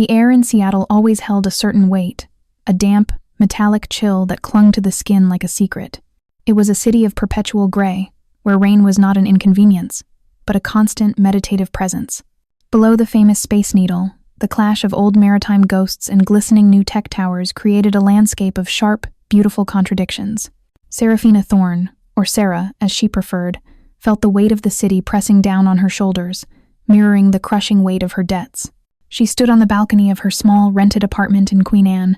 The air in Seattle always held a certain weight, a damp, metallic chill that clung to the skin like a secret. It was a city of perpetual gray, where rain was not an inconvenience, but a constant meditative presence. Below the famous Space Needle, the clash of old maritime ghosts and glistening new tech towers created a landscape of sharp, beautiful contradictions. Seraphina Thorne, or Sera as she preferred, felt the weight of the city pressing down on her shoulders, mirroring the crushing weight of her debts. She stood on the balcony of her small, rented apartment in Queen Anne,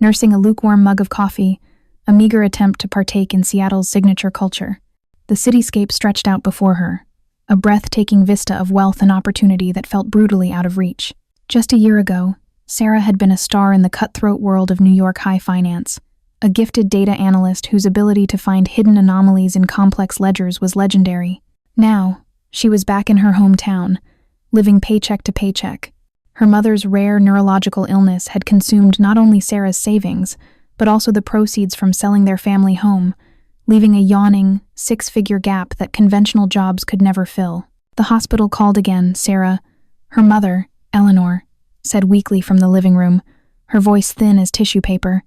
nursing a lukewarm mug of coffee, a meager attempt to partake in Seattle's signature culture. The cityscape stretched out before her, a breathtaking vista of wealth and opportunity that felt brutally out of reach. Just a year ago, Sera had been a star in the cutthroat world of New York high finance, a gifted data analyst whose ability to find hidden anomalies in complex ledgers was legendary. Now, she was back in her hometown, living paycheck to paycheck. Her mother's rare neurological illness had consumed not only Sera's savings, but also the proceeds from selling their family home, leaving a yawning, six-figure gap that conventional jobs could never fill. The hospital called again. Sera, her mother, Eleanor, said weakly from the living room, her voice thin as tissue paper.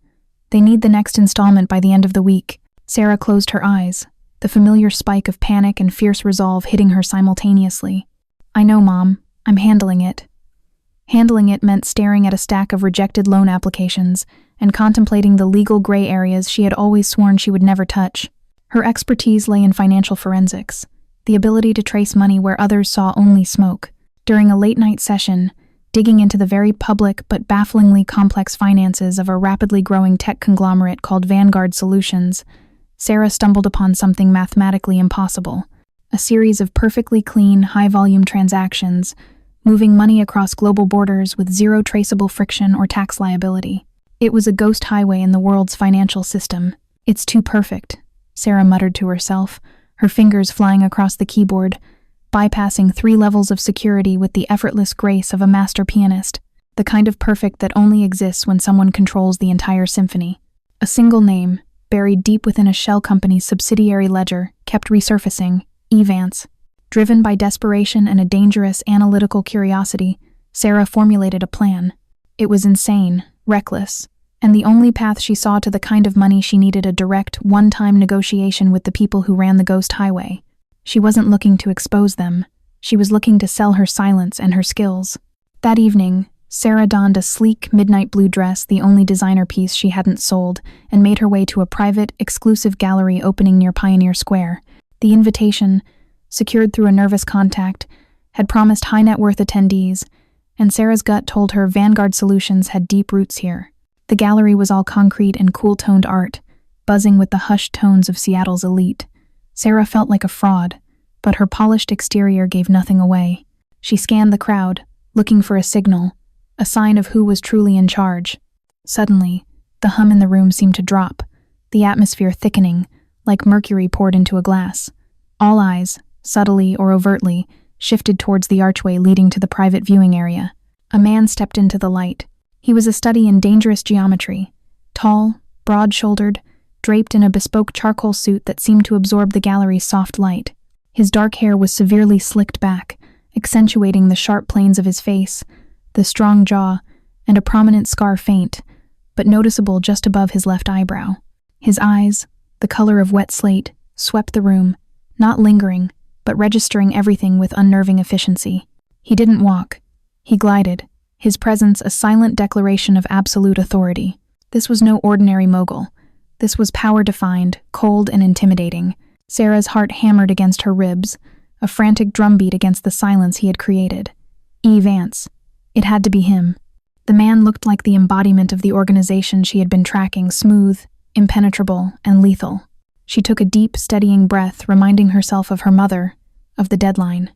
They need the next installment by the end of the week. Sera closed her eyes, the familiar spike of panic and fierce resolve hitting her simultaneously. I know, Mom. I'm handling it. Handling it meant staring at a stack of rejected loan applications and contemplating the legal gray areas she had always sworn she would never touch. Her expertise lay in financial forensics, the ability to trace money where others saw only smoke. During a late-night session, digging into the very public but bafflingly complex finances of a rapidly growing tech conglomerate called Vanguard Solutions, Sera stumbled upon something mathematically impossible: a series of perfectly clean, high-volume transactions, moving money across global borders with zero traceable friction or tax liability. It was a ghost highway in the world's financial system. It's too perfect, Sera muttered to herself, her fingers flying across the keyboard, bypassing 3 levels of security with the effortless grace of a master pianist, the kind of perfect that only exists when someone controls the entire symphony. A single name, buried deep within a shell company's subsidiary ledger, kept resurfacing: Vance. Driven by desperation and a dangerous analytical curiosity, Sera formulated a plan. It was insane, reckless, and the only path she saw to the kind of money she needed: a direct, one-time negotiation with the people who ran the ghost highway. She wasn't looking to expose them. She was looking to sell her silence and her skills. That evening, Sera donned a sleek midnight blue dress, the only designer piece she hadn't sold, and made her way to a private, exclusive gallery opening near Pioneer Square. The invitation, secured through a nervous contact, had promised high-net-worth attendees, and Sera's gut told her Vanguard Solutions had deep roots here. The gallery was all concrete and cool-toned art, buzzing with the hushed tones of Seattle's elite. Sera felt like a fraud, but her polished exterior gave nothing away. She scanned the crowd, looking for a signal, a sign of who was truly in charge. Suddenly, the hum in the room seemed to drop, the atmosphere thickening, like mercury poured into a glass. All eyes, subtly or overtly, shifted towards the archway leading to the private viewing area. A man stepped into the light. He was a study in dangerous geometry, tall, broad-shouldered, draped in a bespoke charcoal suit that seemed to absorb the gallery's soft light. His dark hair was severely slicked back, accentuating the sharp planes of his face, the strong jaw, and a prominent scar faint, but noticeable just above his left eyebrow. His eyes, the color of wet slate, swept the room, not lingering, but registering everything with unnerving efficiency. He didn't walk. He glided, his presence a silent declaration of absolute authority. This was no ordinary mogul. This was power-defined, cold and intimidating. Sera's heart hammered against her ribs, a frantic drumbeat against the silence he had created. Vance. It had to be him. The man looked like the embodiment of the organization she had been tracking: smooth, impenetrable, and lethal. She took a deep, steadying breath, reminding herself of her mother, of the deadline.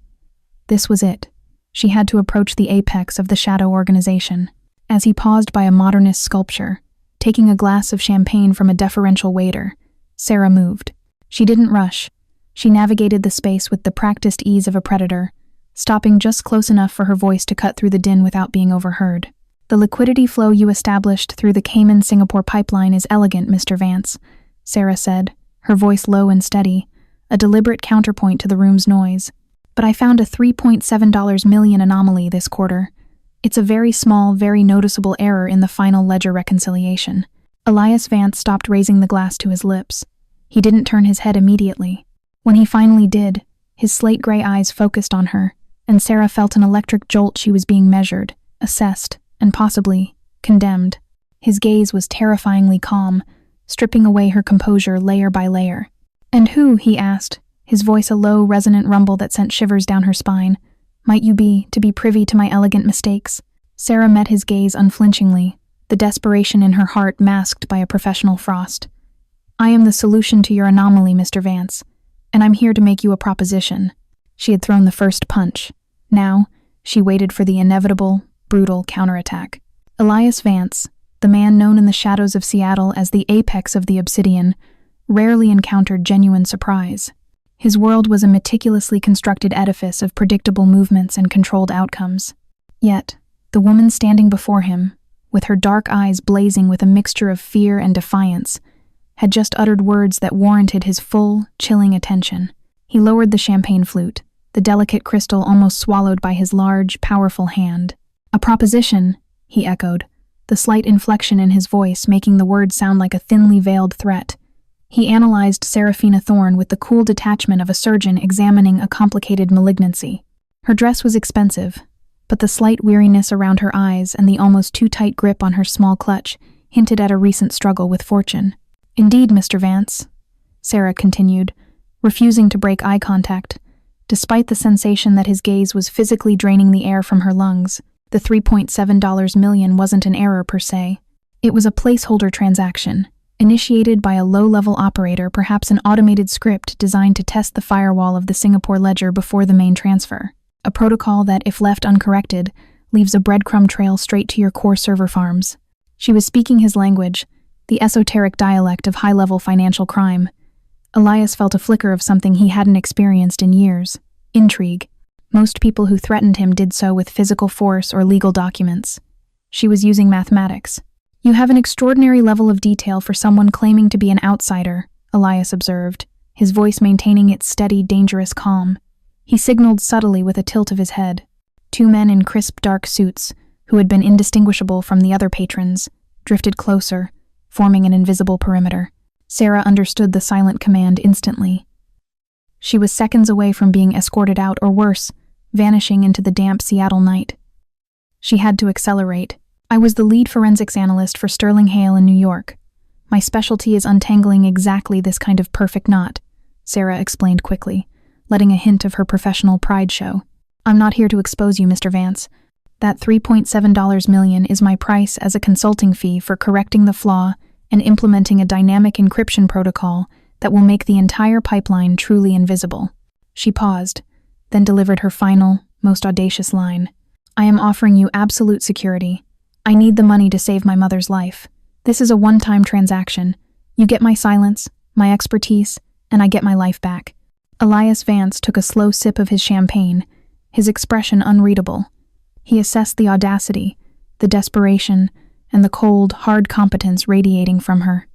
This was it. She had to approach the apex of the shadow organization. As he paused by a modernist sculpture, taking a glass of champagne from a deferential waiter, Sera moved. She didn't rush. She navigated the space with the practiced ease of a predator, stopping just close enough for her voice to cut through the din without being overheard. The liquidity flow you established through the Cayman-Singapore pipeline is elegant, Mr. Vance, Sera said, her voice low and steady, a deliberate counterpoint to the room's noise. But I found a $3.7 million anomaly this quarter. It's a very small, very noticeable error in the final ledger reconciliation. Elias Vance stopped raising the glass to his lips. He didn't turn his head immediately. When he finally did, his slate-gray eyes focused on her, and Sera felt an electric jolt. She was being measured, assessed, and possibly condemned. His gaze was terrifyingly calm, stripping away her composure layer by layer. "And who," he asked, his voice a low, resonant rumble that sent shivers down her spine, "might you be, to be privy to my elegant mistakes?" Sera met his gaze unflinchingly, the desperation in her heart masked by a professional frost. "I am the solution to your anomaly, Mr. Vance, and I'm here to make you a proposition." She had thrown the first punch. Now, she waited for the inevitable, brutal counterattack. Elias Vance, the man known in the shadows of Seattle as the apex of the Obsidian, rarely encountered genuine surprise. His world was a meticulously constructed edifice of predictable movements and controlled outcomes. Yet, the woman standing before him, with her dark eyes blazing with a mixture of fear and defiance, had just uttered words that warranted his full, chilling attention. He lowered the champagne flute, the delicate crystal almost swallowed by his large, powerful hand. "A proposition," he echoed, the slight inflection in his voice making the word sound like a thinly veiled threat. He analyzed Seraphina Thorne with the cool detachment of a surgeon examining a complicated malignancy. Her dress was expensive, but the slight weariness around her eyes and the almost too tight grip on her small clutch hinted at a recent struggle with fortune. "Indeed, Mr. Vance," Sera continued, refusing to break eye contact, despite the sensation that his gaze was physically draining the air from her lungs. The $3.7 million wasn't an error per se. It was a placeholder transaction, initiated by a low-level operator, perhaps an automated script designed to test the firewall of the Singapore ledger before the main transfer. A protocol that, if left uncorrected, leaves a breadcrumb trail straight to your core server farms. She was speaking his language, the esoteric dialect of high-level financial crime. Elias felt a flicker of something he hadn't experienced in years: intrigue. Most people who threatened him did so with physical force or legal documents. She was using mathematics. "You have an extraordinary level of detail for someone claiming to be an outsider," Elias observed, his voice maintaining its steady, dangerous calm. He signaled subtly with a tilt of his head. Two men in crisp, dark suits, who had been indistinguishable from the other patrons, drifted closer, forming an invisible perimeter. Sera understood the silent command instantly. She was seconds away from being escorted out, or worse, vanishing into the damp Seattle night. She had to accelerate. "I was the lead forensics analyst for Sterling Hale in New York. My specialty is untangling exactly this kind of perfect knot," Sera explained quickly, letting a hint of her professional pride show. "I'm not here to expose you, Mr. Vance. That $3.7 million is my price as a consulting fee for correcting the flaw and implementing a dynamic encryption protocol that will make the entire pipeline truly invisible." She paused, then delivered her final, most audacious line. "I am offering you absolute security. I need the money to save my mother's life. This is a one-time transaction. You get my silence, my expertise, and I get my life back." Elias Vance took a slow sip of his champagne, his expression unreadable. He assessed the audacity, the desperation, and the cold, hard competence radiating from her.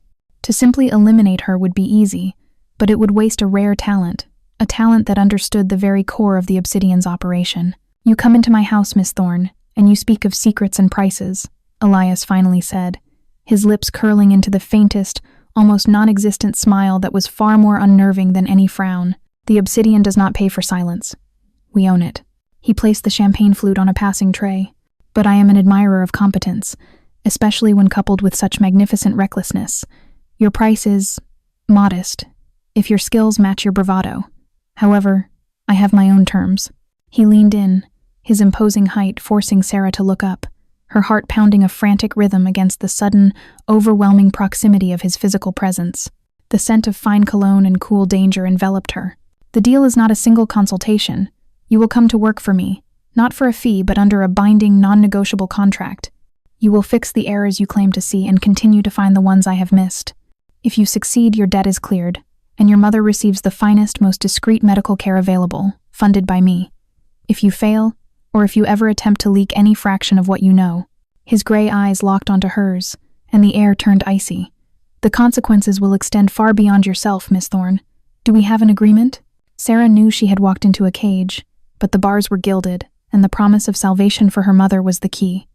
To simply eliminate her would be easy, but it would waste a rare talent, a talent that understood the very core of the Obsidian's operation. "You come into my house, Miss Thorne, and you speak of secrets and prices," Elias finally said, his lips curling into the faintest, almost non-existent smile that was far more unnerving than any frown. "The Obsidian does not pay for silence. We own it." He placed the champagne flute on a passing tray. "But I am an admirer of competence, especially when coupled with such magnificent recklessness. Your price is modest, if your skills match your bravado. However, I have my own terms." He leaned in, his imposing height forcing Sera to look up, her heart pounding a frantic rhythm against the sudden, overwhelming proximity of his physical presence. The scent of fine cologne and cool danger enveloped her. "The deal is not a single consultation. You will come to work for me, not for a fee but under a binding, non-negotiable contract. You will fix the errors you claim to see and continue to find the ones I have missed. If you succeed, your debt is cleared, and your mother receives the finest, most discreet medical care available, funded by me. If you fail, or if you ever attempt to leak any fraction of what you know," his gray eyes locked onto hers, and the air turned icy, "the consequences will extend far beyond yourself, Miss Thorne. Do we have an agreement?" Sera knew she had walked into a cage, but the bars were gilded, and the promise of salvation for her mother was the key.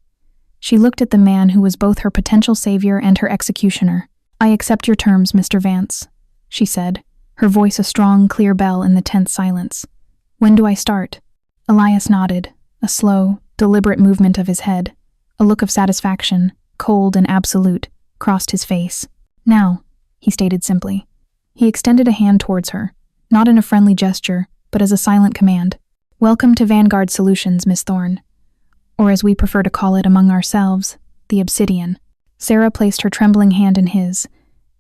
She looked at the man who was both her potential savior and her executioner. "I accept your terms, Mr. Vance," she said, her voice a strong, clear bell in the tense silence. "When do I start?" Elias nodded, a slow, deliberate movement of his head. A look of satisfaction, cold and absolute, crossed his face. "Now," he stated simply. He extended a hand towards her, not in a friendly gesture, but as a silent command. "Welcome to Vanguard Solutions, Miss Thorne. Or as we prefer to call it among ourselves, the Obsidian." Sera placed her trembling hand in his.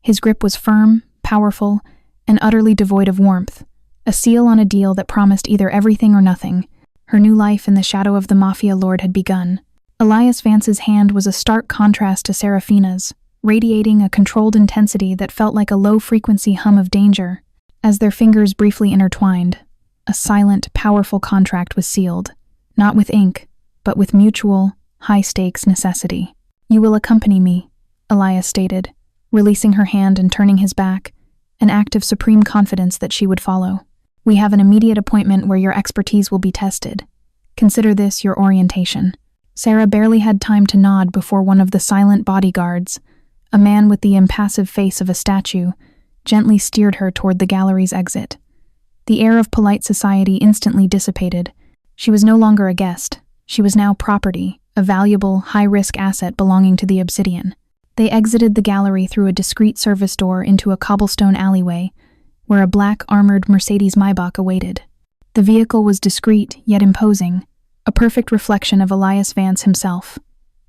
His grip was firm, powerful, and utterly devoid of warmth, a seal on a deal that promised either everything or nothing. Her new life in the shadow of the Mafia Lord had begun. Elias Vance's hand was a stark contrast to Seraphina's, radiating a controlled intensity that felt like a low-frequency hum of danger. As their fingers briefly intertwined, a silent, powerful contract was sealed, not with ink, but with mutual, high-stakes necessity. "You will accompany me," Elias stated, releasing her hand and turning his back, an act of supreme confidence that she would follow. "We have an immediate appointment where your expertise will be tested. Consider this your orientation." Sera barely had time to nod before one of the silent bodyguards, a man with the impassive face of a statue, gently steered her toward the gallery's exit. The air of polite society instantly dissipated. She was no longer a guest. She was now property, a valuable, high-risk asset belonging to the Obsidian. They exited the gallery through a discreet service door into a cobblestone alleyway, where a black, armored Mercedes Maybach awaited. The vehicle was discreet, yet imposing, a perfect reflection of Elias Vance himself.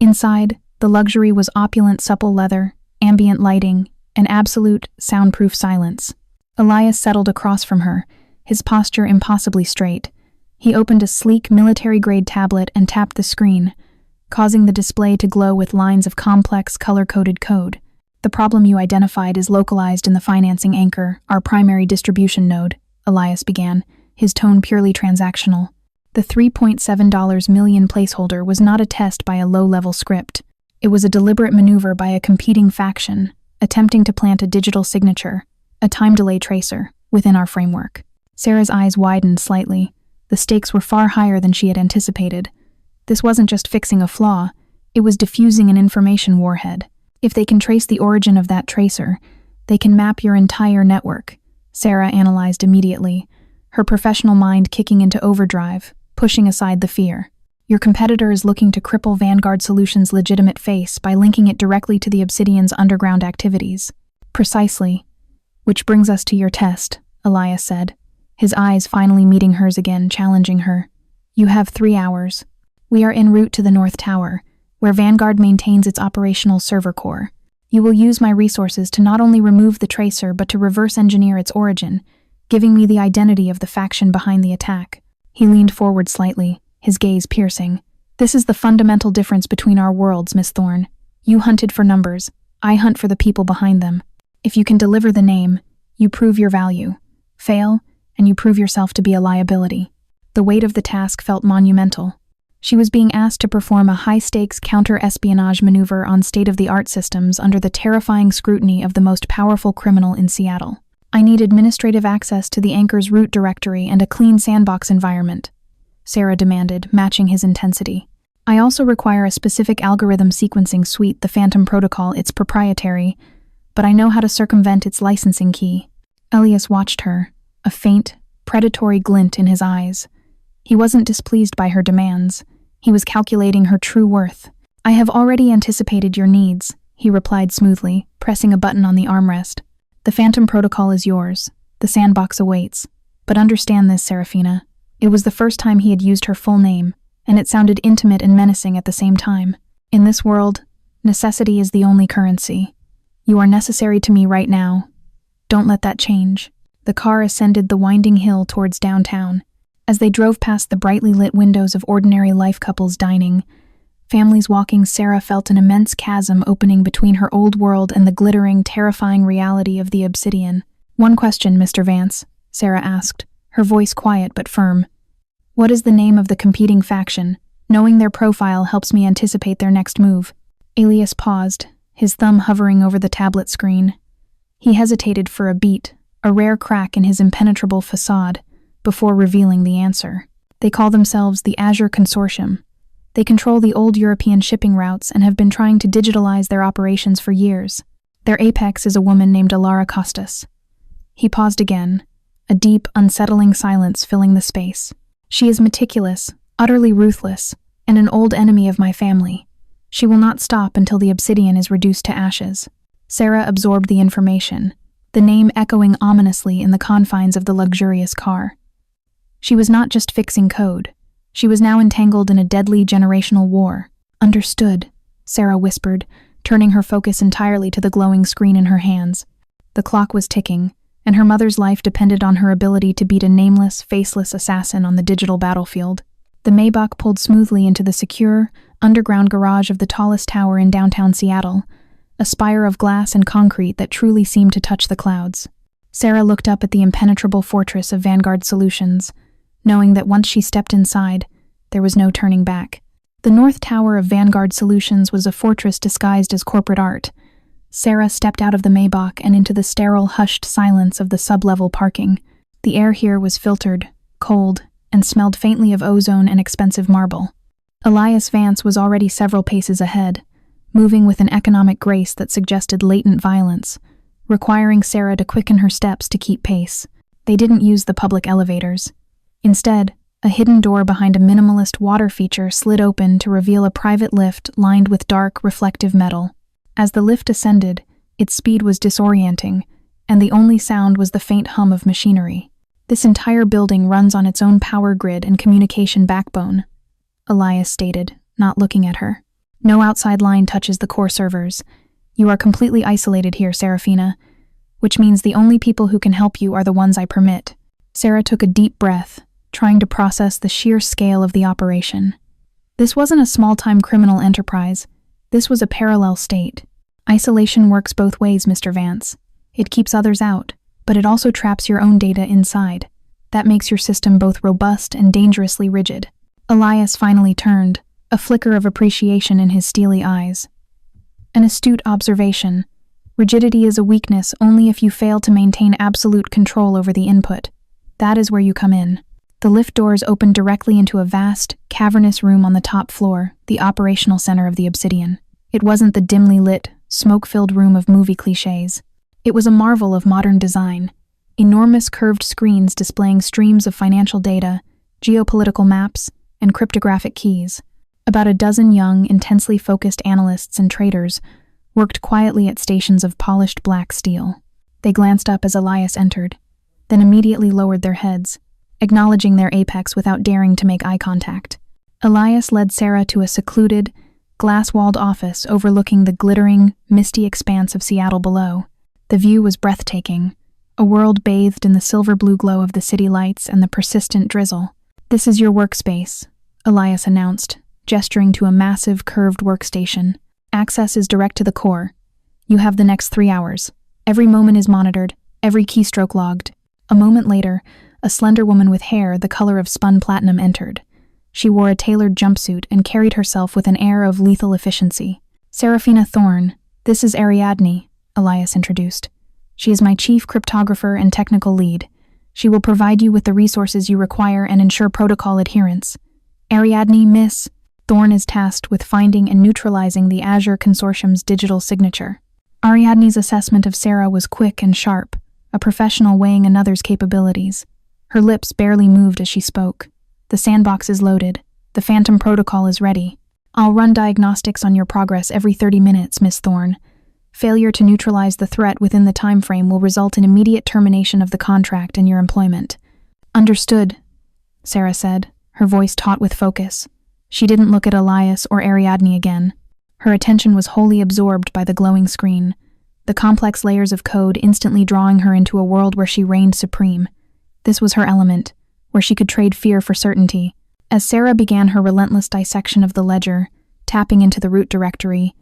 Inside, the luxury was opulent supple leather, ambient lighting, and absolute, soundproof silence. Elias settled across from her, his posture impossibly straight. He opened a sleek, military-grade tablet and tapped the screen, causing the display to glow with lines of complex, color-coded code. "The problem you identified is localized in the financing anchor, our primary distribution node," Elias began, his tone purely transactional. The $3.7 million placeholder was not a test by a low-level script. It was a deliberate maneuver by a competing faction, attempting to plant a digital signature, a time delay tracer, within our framework. Sera's eyes widened slightly. The stakes were far higher than she had anticipated. This wasn't just fixing a flaw, it was diffusing an information warhead. If they can trace the origin of that tracer, they can map your entire network, Sera analyzed immediately, her professional mind kicking into overdrive, pushing aside the fear. "Your competitor is looking to cripple Vanguard Solutions' legitimate face by linking it directly to the Obsidian's underground activities." "Precisely. Which brings us to your test," Elias said, his eyes finally meeting hers again, challenging her. "You have 3 hours. We are en route to the North Tower, where Vanguard maintains its operational server core. You will use my resources to not only remove the tracer but to reverse engineer its origin, giving me the identity of the faction behind the attack." He leaned forward slightly, his gaze piercing. "This is the fundamental difference between our worlds, Miss Thorne. You hunted for numbers, I hunt for the people behind them. If you can deliver the name, you prove your value. Fail, and you prove yourself to be a liability." The weight of the task felt monumental. She was being asked to perform a high-stakes counter-espionage maneuver on state-of-the-art systems under the terrifying scrutiny of the most powerful criminal in Seattle. "I need administrative access to the Anchor's root directory and a clean sandbox environment," Sera demanded, matching his intensity. "I also require a specific algorithm sequencing suite, the Phantom Protocol. It's proprietary, but I know how to circumvent its licensing key." Elias watched her, a faint, predatory glint in his eyes. He wasn't displeased by her demands. He was calculating her true worth. "I have already anticipated your needs," he replied smoothly, pressing a button on the armrest. "The Phantom Protocol is yours. The sandbox awaits. But understand this, Seraphina. It was the first time he had used her full name, and it sounded intimate and menacing at the same time. In this world, necessity is the only currency. You are necessary to me right now. Don't let that change." The car ascended the winding hill towards downtown. As they drove past the brightly lit windows of ordinary life couples dining, families walking, Sera felt an immense chasm opening between her old world and the glittering, terrifying reality of the Obsidian. "One question, Mr. Vance," Sera asked, her voice quiet but firm. "What is the name of the competing faction? Knowing their profile helps me anticipate their next move." Elias paused, his thumb hovering over the tablet screen. He hesitated for a beat, a rare crack in his impenetrable facade, before revealing the answer. They call themselves the Azure Consortium. They control the old European shipping routes and have been trying to digitalize their operations for years. Their apex is a woman named Alara Costas. He paused again, a deep, unsettling silence filling the space. She is meticulous, utterly ruthless, and an old enemy of my family. She will not stop until the Obsidian is reduced to ashes. Sera absorbed the information, the name echoing ominously in the confines of the luxurious car. She was not just fixing code. She was now entangled in a deadly generational war. Understood, Sera whispered, turning her focus entirely to the glowing screen in her hands. The clock was ticking, and her mother's life depended on her ability to beat a nameless, faceless assassin on the digital battlefield. The Maybach pulled smoothly into the secure, underground garage of the tallest tower in downtown Seattle, a spire of glass and concrete that truly seemed to touch the clouds. Sera looked up at the impenetrable fortress of Vanguard Solutions, knowing that once she stepped inside, there was no turning back. The North Tower of Vanguard Solutions was a fortress disguised as corporate art. Sera stepped out of the Maybach and into the sterile, hushed silence of the sub-level parking. The air here was filtered, cold, and smelled faintly of ozone and expensive marble. Elias Vance was already several paces ahead, moving with an economic grace that suggested latent violence, requiring Sera to quicken her steps to keep pace. They didn't use the public elevators. Instead, a hidden door behind a minimalist water feature slid open to reveal a private lift lined with dark, reflective metal. As the lift ascended, its speed was disorienting, and the only sound was the faint hum of machinery. This entire building runs on its own power grid and communication backbone, Elias stated, not looking at her. No outside line touches the core servers. You are completely isolated here, Seraphina, which means the only people who can help you are the ones I permit. Sera took a deep breath, trying to process the sheer scale of the operation. This wasn't a small-time criminal enterprise. This was a parallel state. Isolation works both ways, Mr. Vance. It keeps others out, but it also traps your own data inside. That makes your system both robust and dangerously rigid. Elias finally turned, a flicker of appreciation in his steely eyes. An astute observation. Rigidity is a weakness only if you fail to maintain absolute control over the input. That is where you come in. The lift doors opened directly into a vast, cavernous room on the top floor, the operational center of the Obsidian. It wasn't the dimly lit, smoke-filled room of movie cliches. It was a marvel of modern design. Enormous curved screens displaying streams of financial data, geopolitical maps, and cryptographic keys. About a dozen young, intensely focused analysts and traders worked quietly at stations of polished black steel. They glanced up as Elias entered, then immediately lowered their heads, acknowledging their apex without daring to make eye contact. Elias led Sera to a secluded, glass-walled office overlooking the glittering, misty expanse of Seattle below. The view was breathtaking, a world bathed in the silver-blue glow of the city lights and the persistent drizzle. "This is your workspace," Elias announced, gesturing to a massive, curved workstation. "Access is direct to the core. You have the next 3 hours. Every moment is monitored, every keystroke logged." A moment later, a slender woman with hair the color of spun platinum entered. She wore a tailored jumpsuit and carried herself with an air of lethal efficiency. "Seraphina Thorne, this is Ariadne," Elias introduced. "She is my chief cryptographer and technical lead. She will provide you with the resources you require and ensure protocol adherence." "Ariadne, Miss." Thorne is tasked with finding and neutralizing the Azure Consortium's digital signature. Ariadne's assessment of Sera was quick and sharp, a professional weighing another's capabilities. Her lips barely moved as she spoke. "The sandbox is loaded. The Phantom protocol is ready. I'll run diagnostics on your progress every 30 minutes, Miss Thorne. Failure to neutralize the threat within the time frame will result in immediate termination of the contract and your employment." "Understood," Sera said, her voice taut with focus. She didn't look at Elias or Ariadne again. Her attention was wholly absorbed by the glowing screen, the complex layers of code instantly drawing her into a world where she reigned supreme. This was her element, where she could trade fear for certainty. As Sera began her relentless dissection of the ledger, tapping into the root directory,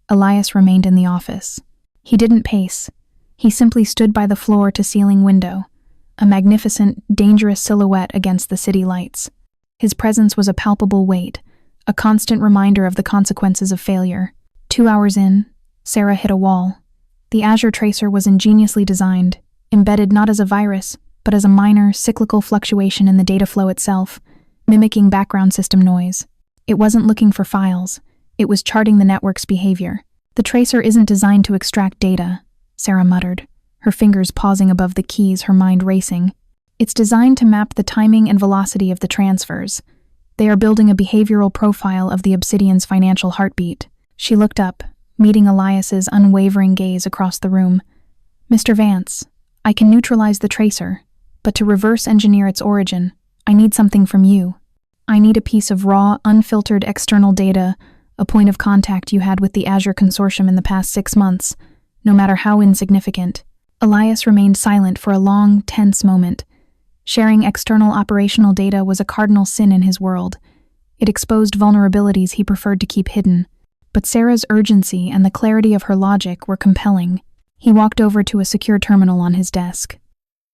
Elias remained in the office. He didn't pace. He simply stood by the floor-to-ceiling window, a magnificent, dangerous silhouette against the city lights. His presence was a palpable weight, a constant reminder of the consequences of failure. 2 hours in, Sera hit a wall. The Azure Tracer was ingeniously designed, embedded not as a virus, but as a minor, cyclical fluctuation in the data flow itself, mimicking background system noise. It wasn't looking for files. It was charting the network's behavior. The tracer isn't designed to extract data, Sera muttered, her fingers pausing above the keys, her mind racing. It's designed to map the timing and velocity of the transfers. They are building a behavioral profile of the Obsidian's financial heartbeat. She looked up, meeting Elias's unwavering gaze across the room. Mr. Vance, I can neutralize the tracer, but to reverse engineer its origin, I need something from you. I need a piece of raw, unfiltered external data, a point of contact you had with the Azure Consortium in the past 6 months, no matter how insignificant. Elias remained silent for a long, tense moment. Sharing external operational data was a cardinal sin in his world. It exposed vulnerabilities he preferred to keep hidden. But Sera's urgency and the clarity of her logic were compelling. He walked over to a secure terminal on his desk.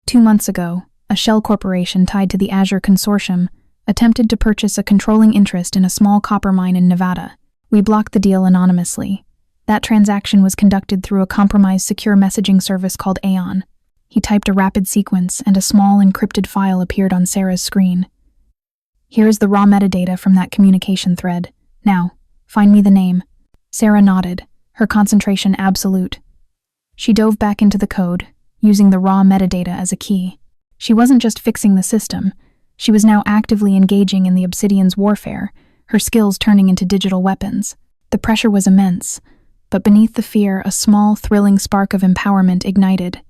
2 months ago, a shell corporation tied to the Azure Consortium attempted to purchase a controlling interest in a small copper mine in Nevada. We blocked the deal anonymously. That transaction was conducted through a compromised secure messaging service called Aeon. He typed a rapid sequence, and a small encrypted file appeared on Sera's screen. Here is the raw metadata from that communication thread. Now, find me the name. Sera nodded, her concentration absolute. She dove back into the code, using the raw metadata as a key. She wasn't just fixing the system. She was now actively engaging in the Obsidian's warfare, her skills turning into digital weapons. The pressure was immense, but beneath the fear, a small, thrilling spark of empowerment ignited.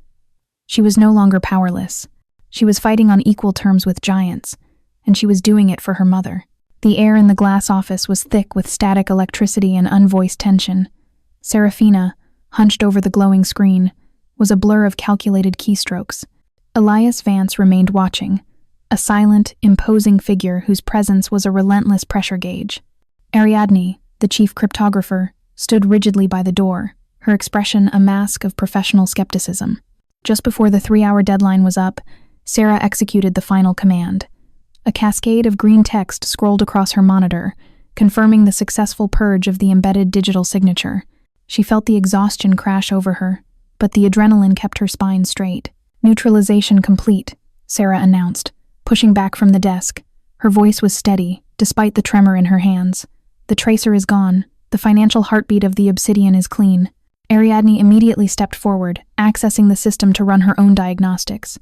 She was no longer powerless. She was fighting on equal terms with giants, and she was doing it for her mother. The air in the glass office was thick with static electricity and unvoiced tension. Seraphina, hunched over the glowing screen, was a blur of calculated keystrokes. Elias Vance remained watching, a silent, imposing figure whose presence was a relentless pressure gauge. Ariadne, the chief cryptographer, stood rigidly by the door, her expression a mask of professional skepticism. Just before the 3-hour deadline was up, Sera executed the final command. A cascade of green text scrolled across her monitor, confirming the successful purge of the embedded digital signature. She felt the exhaustion crash over her, but the adrenaline kept her spine straight. Neutralization complete, Sera announced, pushing back from the desk. Her voice was steady, despite the tremor in her hands. The tracer is gone. The financial heartbeat of the Obsidian is clean. Ariadne immediately stepped forward, accessing the system to run her own diagnostics.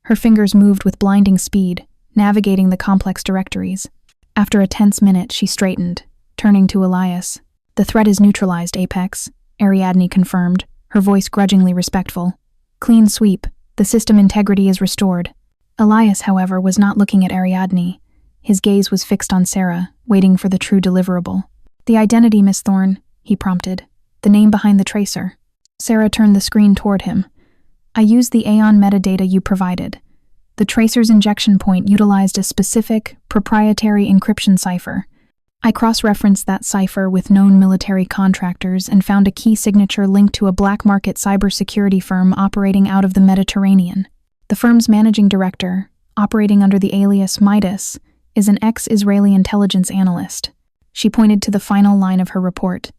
Her fingers moved with blinding speed, navigating the complex directories. After a tense minute, she straightened, turning to Elias. "The threat is neutralized, Apex," Ariadne confirmed, her voice grudgingly respectful. "Clean sweep. The system integrity is restored." Elias, however, was not looking at Ariadne. His gaze was fixed on Sera, waiting for the true deliverable. "The identity, Miss Thorne," he prompted. "The name behind the tracer." Sera turned the screen toward him. "I used the Aeon metadata you provided. The tracer's injection point utilized a specific, proprietary encryption cipher. I cross-referenced that cipher with known military contractors and found a key signature linked to a black market cybersecurity firm operating out of the Mediterranean. The firm's managing director, operating under the alias Midas, is an ex-Israeli intelligence analyst." She pointed to the final line of her report.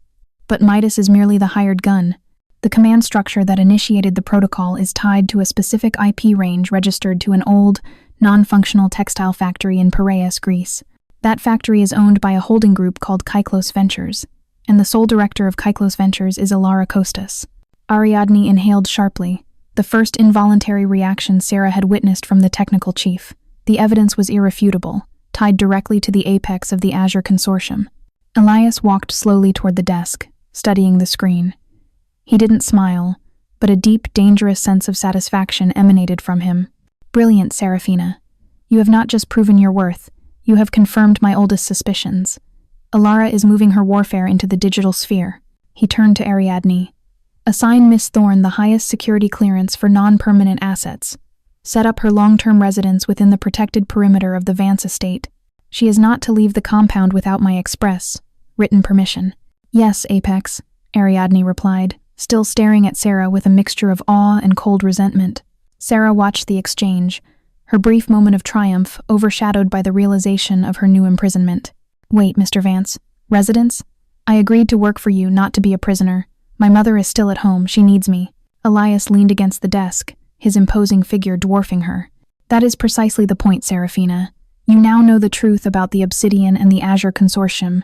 "But Midas is merely the hired gun. The command structure that initiated the protocol is tied to a specific IP range registered to an old, non-functional textile factory in Piraeus, Greece. That factory is owned by a holding group called Kyklos Ventures, and the sole director of Kyklos Ventures is Ilara Kostas." Ariadne inhaled sharply, the first involuntary reaction Sera had witnessed from the technical chief. The evidence was irrefutable, tied directly to the apex of the Azure Consortium. Elias walked slowly toward the desk, studying the screen. He didn't smile, but a deep, dangerous sense of satisfaction emanated from him. "Brilliant, Seraphina. You have not just proven your worth, you have confirmed my oldest suspicions. Ilara is moving her warfare into the digital sphere." He turned to Ariadne. "Assign Miss Thorne the highest security clearance for non-permanent assets. Set up her long-term residence within the protected perimeter of the Vance estate. She is not to leave the compound without my express, written permission." "Yes, Apex," Ariadne replied, still staring at Sera with a mixture of awe and cold resentment. Sera watched the exchange, her brief moment of triumph overshadowed by the realization of her new imprisonment. "Wait, Mr. Vance. Residence? I agreed to work for you, not to be a prisoner. My mother is still at home. She needs me." Elias leaned against the desk, his imposing figure dwarfing her. "That is precisely the point, Seraphina. You now know the truth about the Obsidian and the Azure Consortium.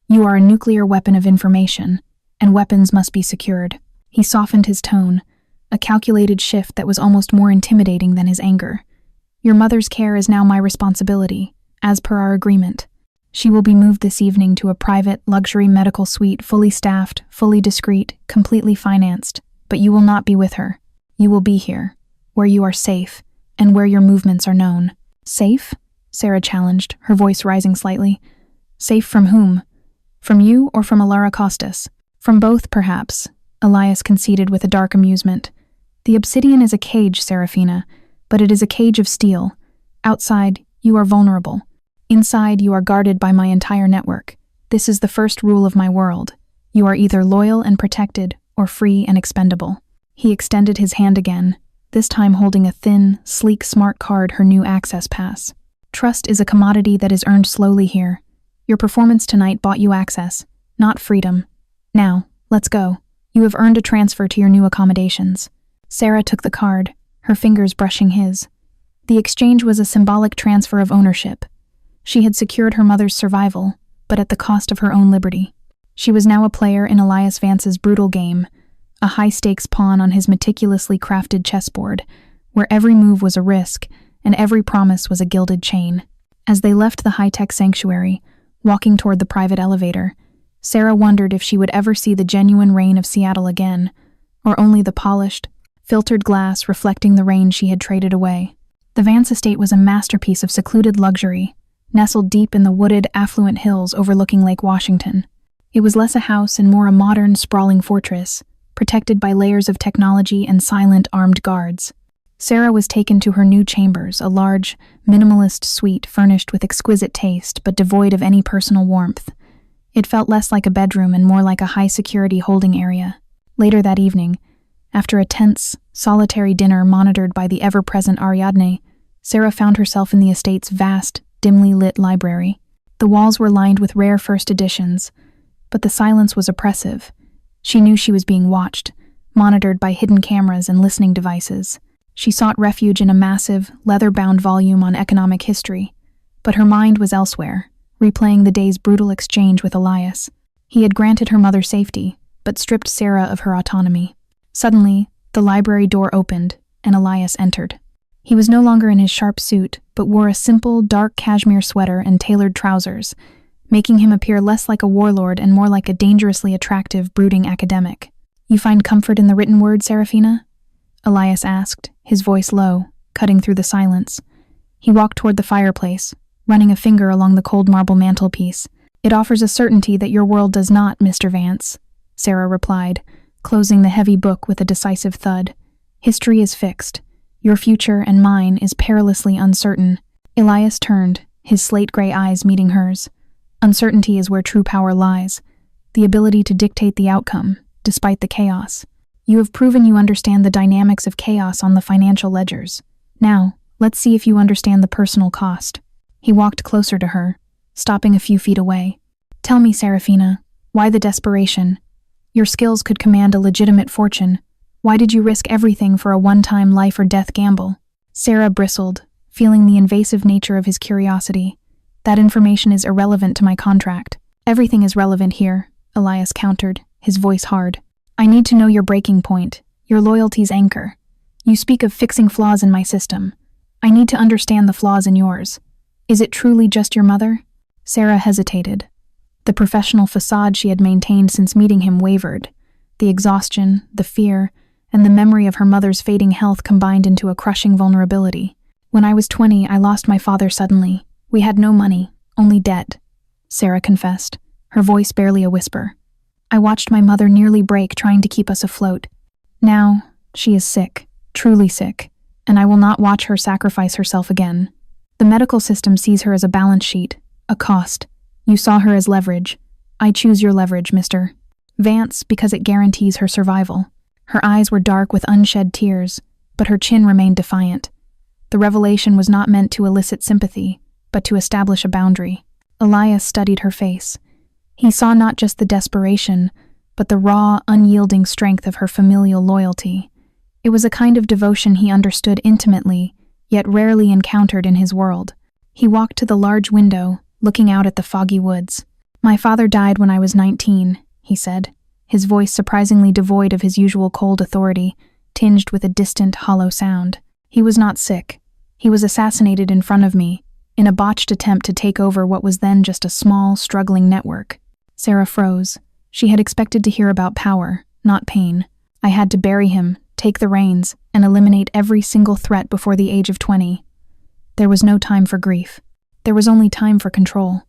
You are a nuclear weapon of information, and weapons must be secured." He softened his tone, a calculated shift that was almost more intimidating than his anger. "Your mother's care is now my responsibility, as per our agreement. She will be moved this evening to a private, luxury medical suite, fully staffed, fully discreet, completely financed, but you will not be with her. You will be here, where you are safe, and where your movements are known." "Safe?" Sera challenged, her voice rising slightly. "Safe from whom? From you or from Alara Costas?" "From both, perhaps," Elias conceded with a dark amusement. "The Obsidian is a cage, Seraphina, but it is a cage of steel. Outside, you are vulnerable. Inside, you are guarded by my entire network. This is the first rule of my world. You are either loyal and protected, or free and expendable." He extended his hand again, this time holding a thin, sleek smart card, her new access pass. "Trust is a commodity that is earned slowly here. Your performance tonight bought you access, not freedom. Now, let's go. You have earned a transfer to your new accommodations." Sera took the card, her fingers brushing his. The exchange was a symbolic transfer of ownership. She had secured her mother's survival, but at the cost of her own liberty. She was now a player in Elias Vance's brutal game, a high-stakes pawn on his meticulously crafted chessboard, where every move was a risk and every promise was a gilded chain. As they left the high-tech sanctuary, walking toward the private elevator, Sera wondered if she would ever see the genuine rain of Seattle again, or only the polished, filtered glass reflecting the rain she had traded away. The Vance estate was a masterpiece of secluded luxury, nestled deep in the wooded, affluent hills overlooking Lake Washington. It was less a house and more a modern, sprawling fortress, protected by layers of technology and silent, armed guards. Sera was taken to her new chambers, a large, minimalist suite furnished with exquisite taste but devoid of any personal warmth. It felt less like a bedroom and more like a high-security holding area. Later that evening, after a tense, solitary dinner monitored by the ever-present Ariadne, Sera found herself in the estate's vast, dimly lit library. The walls were lined with rare first editions, but the silence was oppressive. She knew she was being watched, monitored by hidden cameras and listening devices. She sought refuge in a massive, leather-bound volume on economic history, but her mind was elsewhere, replaying the day's brutal exchange with Elias. He had granted her mother safety, but stripped Sera of her autonomy. Suddenly, the library door opened, and Elias entered. He was no longer in his sharp suit, but wore a simple, dark cashmere sweater and tailored trousers, making him appear less like a warlord and more like a dangerously attractive, brooding academic. "You find comfort in the written word, Seraphina?" Elias asked, his voice low, cutting through the silence. He walked toward the fireplace, running a finger along the cold marble mantelpiece. "It offers a certainty that your world does not, Mr. Vance," Sera replied, closing the heavy book with a decisive thud. "History is fixed. Your future and mine is perilously uncertain." Elias turned, his slate-gray eyes meeting hers. "Uncertainty is where true power lies, the ability to dictate the outcome, despite the chaos. You have proven you understand the dynamics of chaos on the financial ledgers. Now, let's see if you understand the personal cost." He walked closer to her, stopping a few feet away. "Tell me, Seraphina, why the desperation? Your skills could command a legitimate fortune. Why did you risk everything for a one-time life-or-death gamble?" Sera bristled, feeling the invasive nature of his curiosity. "That information is irrelevant to my contract." "Everything is relevant here," Elias countered, his voice hard. "I need to know your breaking point, your loyalty's anchor. You speak of fixing flaws in my system. I need to understand the flaws in yours. Is it truly just your mother?" Sera hesitated. The professional facade she had maintained since meeting him wavered. The exhaustion, the fear, and the memory of her mother's fading health combined into a crushing vulnerability. "When I was 20, I lost my father suddenly. We had no money, only debt," Sera confessed, her voice barely a whisper. "I watched my mother nearly break trying to keep us afloat. Now, she is sick, truly sick, and I will not watch her sacrifice herself again. The medical system sees her as a balance sheet, a cost. You saw her as leverage. I choose your leverage, Mr. Vance, because it guarantees her survival." Her eyes were dark with unshed tears, but her chin remained defiant. The revelation was not meant to elicit sympathy, but to establish a boundary. Elias studied her face. He saw not just the desperation, but the raw, unyielding strength of her familial loyalty. It was a kind of devotion he understood intimately, yet rarely encountered in his world. He walked to the large window, looking out at the foggy woods. "My father died when I was 19, he said, his voice surprisingly devoid of his usual cold authority, tinged with a distant, hollow sound. He was not sick. He was assassinated in front of me, in a botched attempt to take over what was then just a small, struggling network." Sera froze. She had expected to hear about power, not pain. "I had to bury him, take the reins, and eliminate every single threat before the age of 20. There was no time for grief. There was only time for control."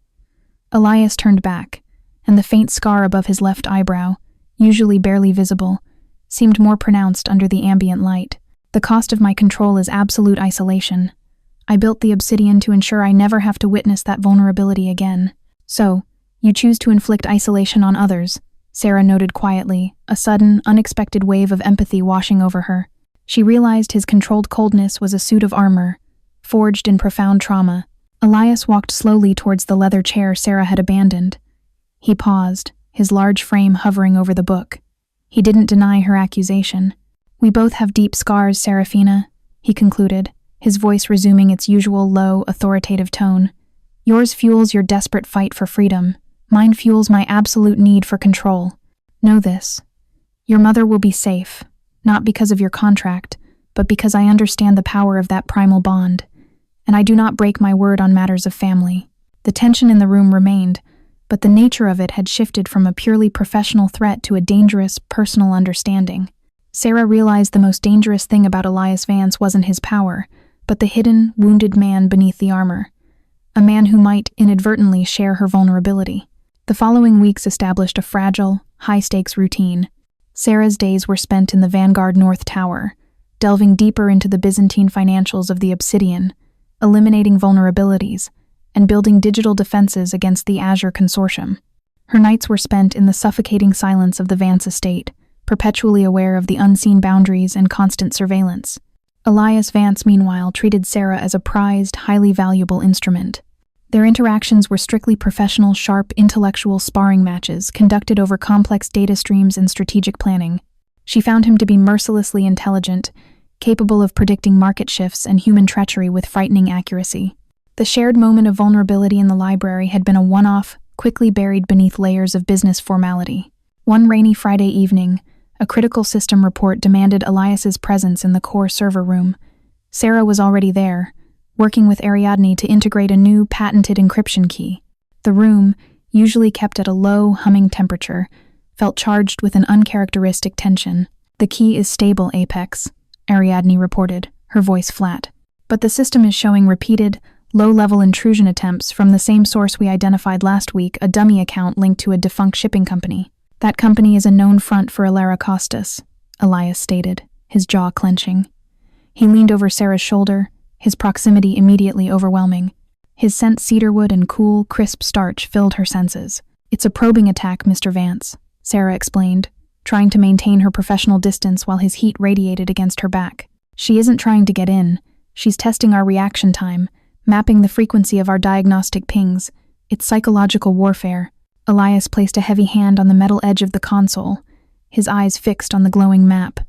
Elias turned back, and the faint scar above his left eyebrow, usually barely visible, seemed more pronounced under the ambient light. "The cost of my control is absolute isolation. I built the Obsidian to ensure I never have to witness that vulnerability again." "So, you choose to inflict isolation on others," Sera noted quietly, a sudden, unexpected wave of empathy washing over her. She realized his controlled coldness was a suit of armor, forged in profound trauma. Elias walked slowly towards the leather chair Sera had abandoned. He paused, his large frame hovering over the book. He didn't deny her accusation. "We both have deep scars, Seraphina," he concluded, his voice resuming its usual low, authoritative tone. "Yours fuels your desperate fight for freedom. Mine fuels my absolute need for control. Know this. Your mother will be safe, not because of your contract, but because I understand the power of that primal bond. And I do not break my word on matters of family." The tension in the room remained, but the nature of it had shifted from a purely professional threat to a dangerous, personal understanding. Sera realized the most dangerous thing about Elias Vance wasn't his power, but the hidden, wounded man beneath the armor. A man who might inadvertently share her vulnerability. The following weeks established a fragile, high-stakes routine. Sera's days were spent in the Vanguard North Tower, delving deeper into the Byzantine financials of the Obsidian, eliminating vulnerabilities, and building digital defenses against the Azure Consortium. Her nights were spent in the suffocating silence of the Vance estate, perpetually aware of the unseen boundaries and constant surveillance. Elias Vance, meanwhile, treated Sera as a prized, highly valuable instrument. Their interactions were strictly professional, sharp, intellectual sparring matches conducted over complex data streams and strategic planning. She found him to be mercilessly intelligent, capable of predicting market shifts and human treachery with frightening accuracy. The shared moment of vulnerability in the library had been a one-off, quickly buried beneath layers of business formality. One rainy Friday evening, a critical system report demanded Elias's presence in the core server room. Sera was already there, working with Ariadne to integrate a new, patented encryption key. The room, usually kept at a low, humming temperature, felt charged with an uncharacteristic tension. "The key is stable, Apex," Ariadne reported, her voice flat. "But the system is showing repeated, low-level intrusion attempts from the same source we identified last week, a dummy account linked to a defunct shipping company. That company is a known front for Ilara Costas," Elias stated, his jaw clenching. He leaned over Sera's shoulder, his proximity immediately overwhelming. His scent cedarwood and cool, crisp starch filled her senses. "It's a probing attack, Mr. Vance," Sera explained, trying to maintain her professional distance while his heat radiated against her back. "She isn't trying to get in. She's testing our reaction time, mapping the frequency of our diagnostic pings. It's psychological warfare." Elias placed a heavy hand on the metal edge of the console, his eyes fixed on the glowing map.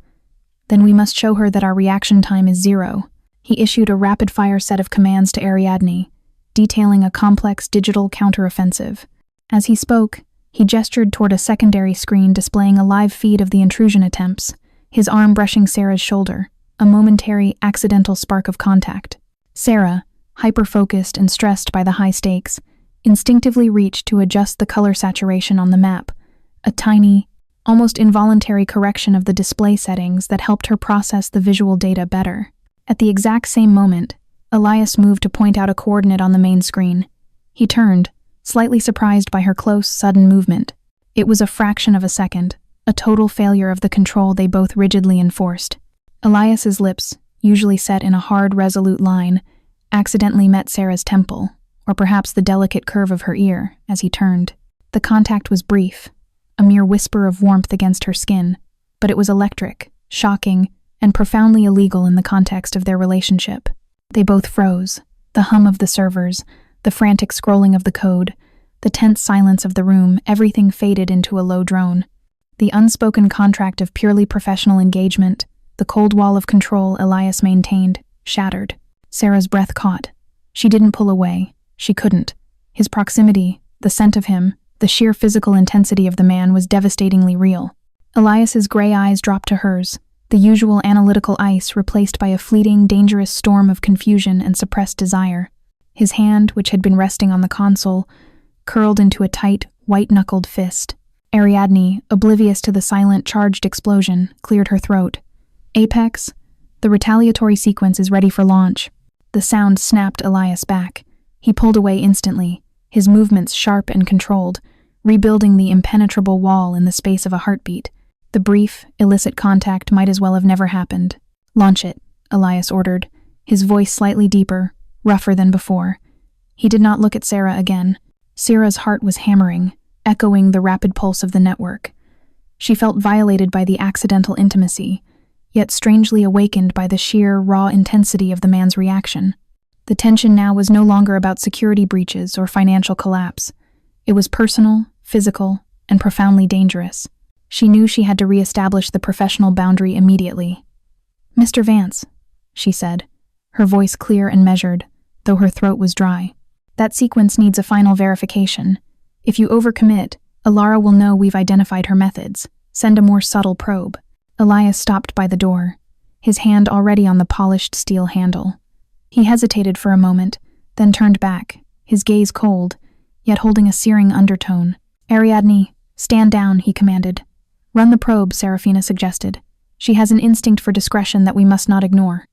"Then we must show her that our reaction time is 0. He issued a rapid-fire set of commands to Ariadne, detailing a complex digital counteroffensive. As he spoke, he gestured toward a secondary screen displaying a live feed of the intrusion attempts, his arm brushing Sera's shoulder, a momentary, accidental spark of contact. Sera, hyper-focused and stressed by the high stakes, instinctively reached to adjust the color saturation on the map, a tiny, almost involuntary correction of the display settings that helped her process the visual data better. At the exact same moment, Elias moved to point out a coordinate on the main screen. He turned, slightly surprised by her close, sudden movement. It was a fraction of a second, a total failure of the control they both rigidly enforced. Elias's lips, usually set in a hard, resolute line, accidentally met Sera's temple, or perhaps the delicate curve of her ear, as he turned. The contact was brief, a mere whisper of warmth against her skin, but it was electric, shocking, and profoundly illegal in the context of their relationship. They both froze, the hum of the servers, the frantic scrolling of the code, the tense silence of the room, everything faded into a low drone. The unspoken contract of purely professional engagement, the cold wall of control Elias maintained, shattered. Sera's breath caught, She didn't pull away. She couldn't. His proximity, the scent of him, the sheer physical intensity of the man was devastatingly real. Elias's gray eyes dropped to hers, the usual analytical ice replaced by a fleeting, dangerous storm of confusion and suppressed desire. His hand, which had been resting on the console, curled into a tight, white-knuckled fist. Ariadne, oblivious to the silent, charged explosion, cleared her throat. Apex, the retaliatory sequence is ready for launch. The sound snapped Elias back. He pulled away instantly, his movements sharp and controlled, rebuilding the impenetrable wall in the space of a heartbeat. The brief, illicit contact might as well have never happened. Launch it, Elias ordered, his voice slightly deeper, rougher than before. He did not look at Sera again. Sera's heart was hammering, echoing the rapid pulse of the network. She felt violated by the accidental intimacy, yet strangely awakened by the sheer, raw intensity of the man's reaction. The tension now was no longer about security breaches or financial collapse. It was personal, physical, and profoundly dangerous. She knew she had to reestablish the professional boundary immediately. "Mr. Vance," she said, her voice clear and measured, though her throat was dry. "That sequence needs a final verification. If you overcommit, Alara will know we've identified her methods. Send a more subtle probe." Elias stopped by the door, his hand already on the polished steel handle. He hesitated for a moment, then turned back, his gaze cold, yet holding a searing undertone. "Ariadne, stand down," he commanded. "Run the probe," Seraphina suggested. "She has an instinct for discretion that we must not ignore."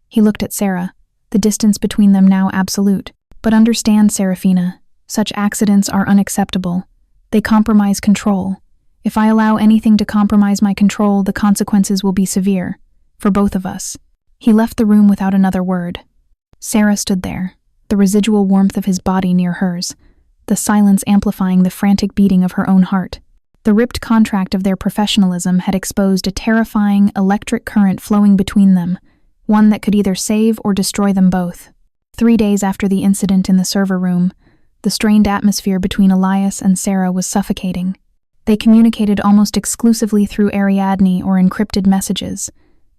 He looked at Sera, the distance between them now absolute. "But understand, Seraphina, such accidents are unacceptable. They compromise control. If I allow anything to compromise my control, the consequences will be severe, for both of us." He left the room without another word. Sera stood there, the residual warmth of his body near hers, the silence amplifying the frantic beating of her own heart. The ripped contract of their professionalism had exposed a terrifying electric current flowing between them, one that could either save or destroy them both. 3 days after the incident in the server room, the strained atmosphere between Elias and Sera was suffocating. They communicated almost exclusively through Ariadne or encrypted messages,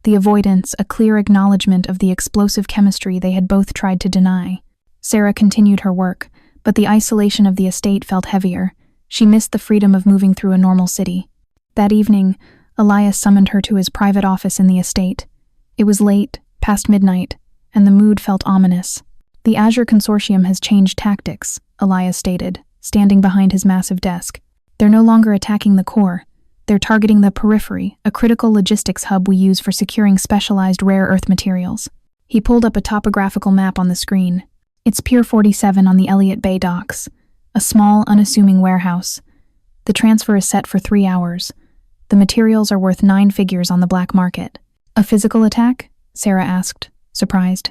the avoidance a clear acknowledgement of the explosive chemistry they had both tried to deny. Sera continued her work, but the isolation of the estate felt heavier. She missed the freedom of moving through a normal city. That evening, Elias summoned her to his private office in the estate. It was late, past midnight, and the mood felt ominous. "The Azure Consortium has changed tactics," Elias stated, standing behind his massive desk. "They're no longer attacking the core. They're targeting the periphery, a critical logistics hub we use for securing specialized rare earth materials." He pulled up a topographical map on the screen. "It's Pier 47 on the Elliott Bay docks, a small, unassuming warehouse. The transfer is set for 3 hours. The materials are worth 9 figures on the black market." "A physical attack?" Sera asked, surprised.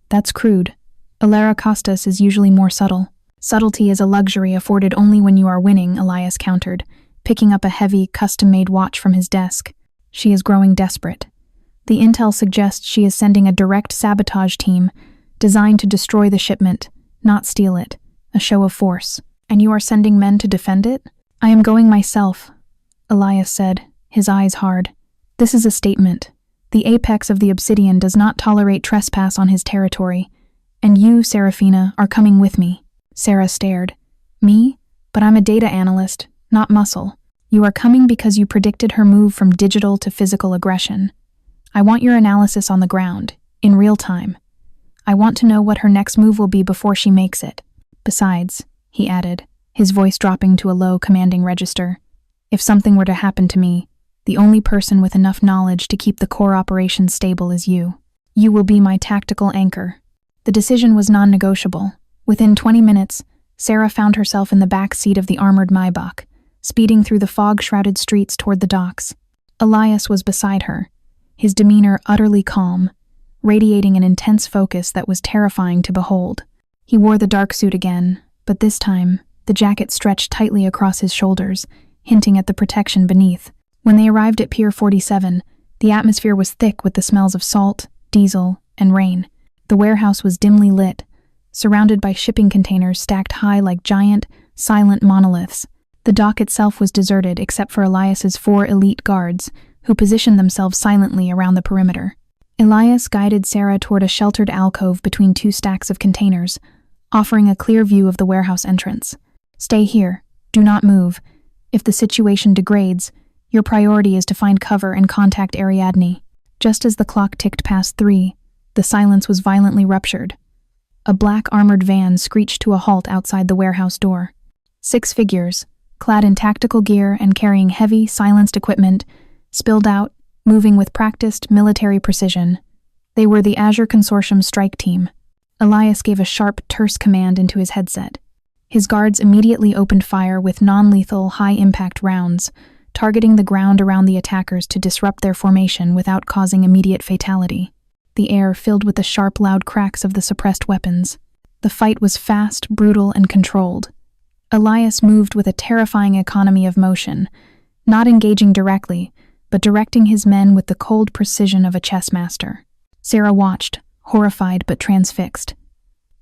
"That's crude. Alara Costas is usually more subtle." "Subtlety is a luxury afforded only when you are winning," Elias countered, picking up a heavy, custom-made watch from his desk. "She is growing desperate. The intel suggests she is sending a direct sabotage team designed to destroy the shipment, not steal it, a show of force. And you are sending men to defend it?" "I am going myself," Elias said, his eyes hard. "This is a statement. The apex of the Obsidian does not tolerate trespass on his territory, and you, Seraphina, are coming with me." Sera stared. "Me? But I'm a data analyst, not muscle. You are coming because you predicted her move from digital to physical aggression. I want your analysis on the ground, in real time. I want to know what her next move will be before she makes it. Besides," he added, his voice dropping to a low, commanding register, "if something were to happen to me, the only person with enough knowledge to keep the core operation stable is you. You will be my tactical anchor." The decision was non-negotiable. Within 20 minutes, Sera found herself in the back seat of the armored Maybach, speeding through the fog-shrouded streets toward the docks. Elias was beside her, his demeanor utterly calm, radiating an intense focus that was terrifying to behold. He wore the dark suit again, but this time, the jacket stretched tightly across his shoulders, hinting at the protection beneath. When they arrived at Pier 47, the atmosphere was thick with the smells of salt, diesel, and rain. The warehouse was dimly lit, surrounded by shipping containers stacked high like giant, silent monoliths. The dock itself was deserted except for Elias's 4 elite guards, who positioned themselves silently around the perimeter. Elias guided Sera toward a sheltered alcove between two stacks of containers, offering a clear view of the warehouse entrance. Stay here. Do not move. If the situation degrades, your priority is to find cover and contact Ariadne. Just as the clock ticked past 3, the silence was violently ruptured. A black armored van screeched to a halt outside the warehouse door. 6 figures, clad in tactical gear and carrying heavy, silenced equipment, spilled out, moving with practiced military precision. They were the Azure Consortium strike team. Elias gave a sharp, terse command into his headset. His guards immediately opened fire with non-lethal, high-impact rounds, targeting the ground around the attackers to disrupt their formation without causing immediate fatality. The air filled with the sharp, loud cracks of the suppressed weapons. The fight was fast, brutal, and controlled. Elias moved with a terrifying economy of motion, not engaging directly, but directing his men with the cold precision of a chess master. Sera watched, horrified but transfixed.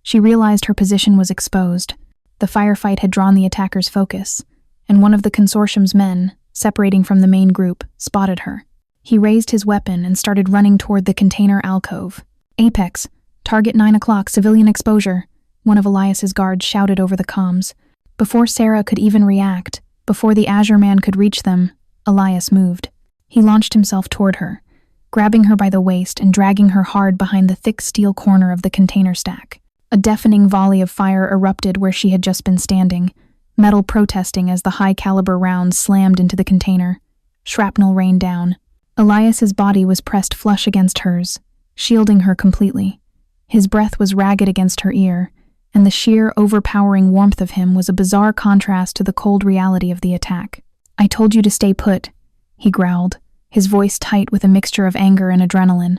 She realized her position was exposed. The firefight had drawn the attackers' focus, and one of the consortium's men, separating from the main group, spotted her. He raised his weapon and started running toward the container alcove. "Apex, target 9 o'clock, civilian exposure," one of Elias's guards shouted over the comms. Before Sera could even react, before the Azure Man could reach them, Elias moved. He launched himself toward her, grabbing her by the waist and dragging her hard behind the thick steel corner of the container stack. A deafening volley of fire erupted where she had just been standing, metal protesting as the high-caliber rounds slammed into the container. Shrapnel rained down. Elias's body was pressed flush against hers, shielding her completely. His breath was ragged against her ear, and the sheer, overpowering warmth of him was a bizarre contrast to the cold reality of the attack. "I told you to stay put," he growled, his voice tight with a mixture of anger and adrenaline.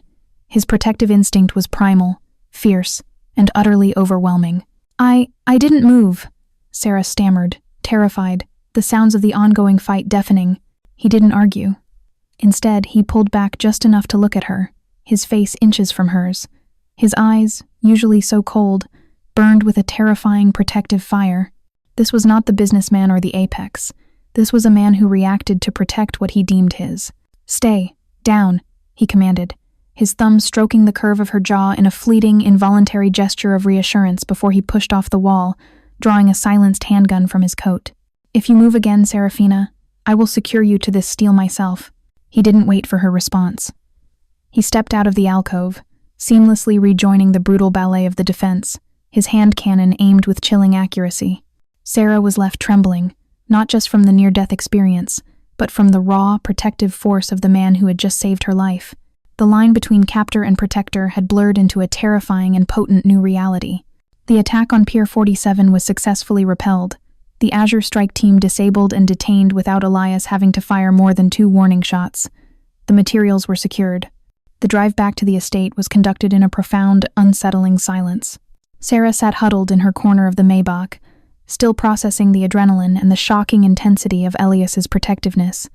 His protective instinct was primal, fierce, and utterly overwhelming. I didn't move," Sera stammered, terrified, the sounds of the ongoing fight deafening. He didn't argue. Instead, he pulled back just enough to look at her, his face inches from hers. His eyes, usually so cold, burned with a terrifying protective fire. This was not the businessman or the apex. This was a man who reacted to protect what he deemed his. "Stay, down," he commanded, his thumb stroking the curve of her jaw in a fleeting, involuntary gesture of reassurance before he pushed off the wall, drawing a silenced handgun from his coat. "If you move again, Seraphina, I will secure you to this steel myself." He didn't wait for her response. He stepped out of the alcove, seamlessly rejoining the brutal ballet of the defense, his hand cannon aimed with chilling accuracy. Sera was left trembling, not just from the near-death experience, but from the raw, protective force of the man who had just saved her life. The line between captor and protector had blurred into a terrifying and potent new reality. The attack on Pier 47 was successfully repelled, the Azure strike team disabled and detained without Elias having to fire more than 2 warning shots. The materials were secured. The drive back to the estate was conducted in a profound, unsettling silence. Sera sat huddled in her corner of the Maybach, still processing the adrenaline and the shocking intensity of Elias's protectiveness.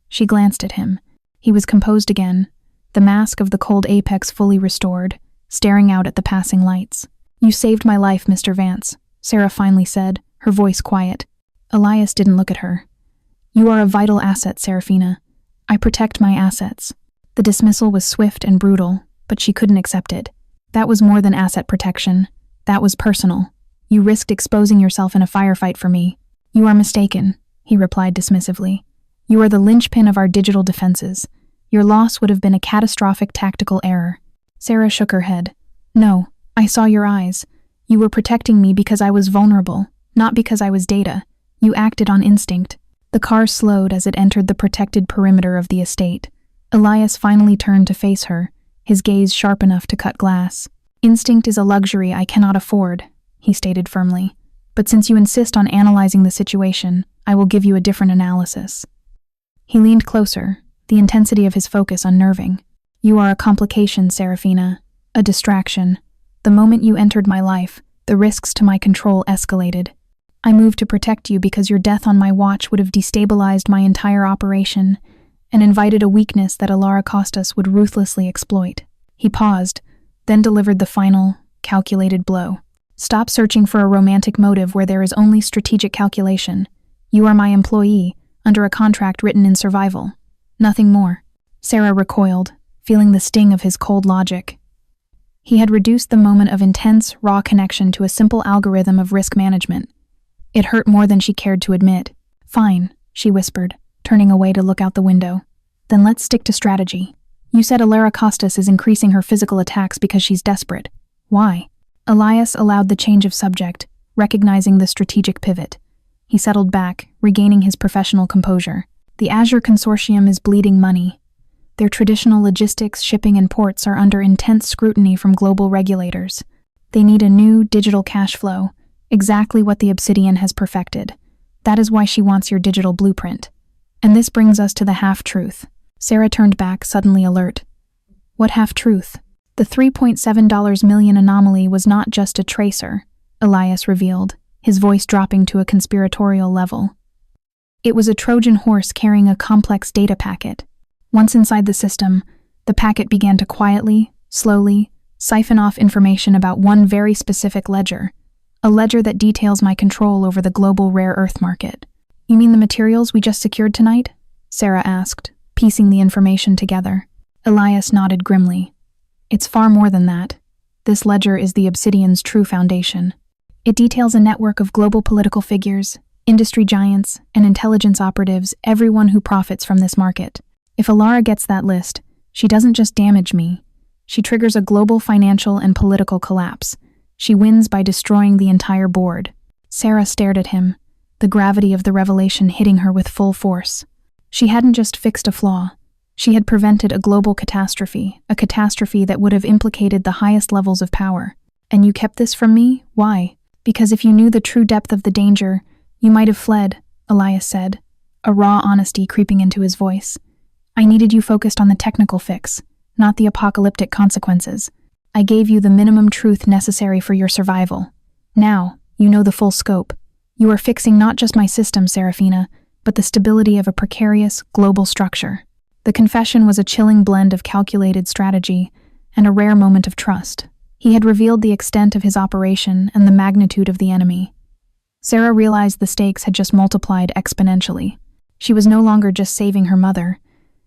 She glanced at him. He was composed again, the mask of the cold apex fully restored, staring out at the passing lights. "You saved my life, Mr. Vance," Sera finally said, her voice quiet. Elias didn't look at her. "You are a vital asset, Seraphina. I protect my assets." The dismissal was swift and brutal, but she couldn't accept it. That was more than asset protection. That was personal. "You risked exposing yourself in a firefight for me." "You are mistaken," he replied dismissively. "You are the linchpin of our digital defenses. Your loss would have been a catastrophic tactical error." Sera shook her head. "No, I saw your eyes. You were protecting me because I was vulnerable, not because I was data. You acted on instinct." The car slowed as it entered the protected perimeter of the estate. Elias finally turned to face her, his gaze sharp enough to cut glass. "Instinct is a luxury I cannot afford," he stated firmly. "But since you insist on analyzing the situation, I will give you a different analysis." He leaned closer, the intensity of his focus unnerving. "You are a complication, Seraphina, a distraction. The moment you entered my life, the risks to my control escalated. I moved to protect you because your death on my watch would have destabilized my entire operation and invited a weakness that Alara Costas would ruthlessly exploit." He paused, then delivered the final, calculated blow. "Stop searching for a romantic motive where there is only strategic calculation. You are my employee, under a contract written in survival. Nothing more." Sera recoiled, feeling the sting of his cold logic. He had reduced the moment of intense, raw connection to a simple algorithm of risk management. It hurt more than she cared to admit. "Fine," she whispered, turning away to look out the window. "Then let's stick to strategy. You said Alara Costas is increasing her physical attacks because she's desperate. Why?" Elias allowed the change of subject, recognizing the strategic pivot. He settled back, regaining his professional composure. "The Azure Consortium is bleeding money. Their traditional logistics, shipping, and ports are under intense scrutiny from global regulators. They need a new digital cash flow, exactly what the Obsidian has perfected. That is why she wants your digital blueprint. And this brings us to the half-truth." Sera turned back, suddenly alert. "What half-truth?" "The $3.7 million anomaly was not just a tracer," Elias revealed, his voice dropping to a conspiratorial level. "It was a Trojan horse carrying a complex data packet. Once inside the system, the packet began to quietly, slowly, siphon off information about one very specific ledger, a ledger that details my control over the global rare earth market." "You mean the materials we just secured tonight?" Sera asked, piecing the information together. Elias nodded grimly. "It's far more than that. This ledger is the Obsidian's true foundation. It details a network of global political figures, industry giants, and intelligence operatives, everyone who profits from this market. If Alara gets that list, she doesn't just damage me. She triggers a global financial and political collapse. She wins by destroying the entire board." Sera stared at him, the gravity of the revelation hitting her with full force. She hadn't just fixed a flaw. She had prevented a global catastrophe, a catastrophe that would have implicated the highest levels of power. "And you kept this from me? Why?" "Because if you knew the true depth of the danger, you might have fled," Elias said, a raw honesty creeping into his voice. "I needed you focused on the technical fix, not the apocalyptic consequences. I gave you the minimum truth necessary for your survival. Now, you know the full scope. You are fixing not just my system, Seraphina, but the stability of a precarious, global structure." The confession was a chilling blend of calculated strategy and a rare moment of trust. He had revealed the extent of his operation and the magnitude of the enemy. Sera realized the stakes had just multiplied exponentially. She was no longer just saving her mother.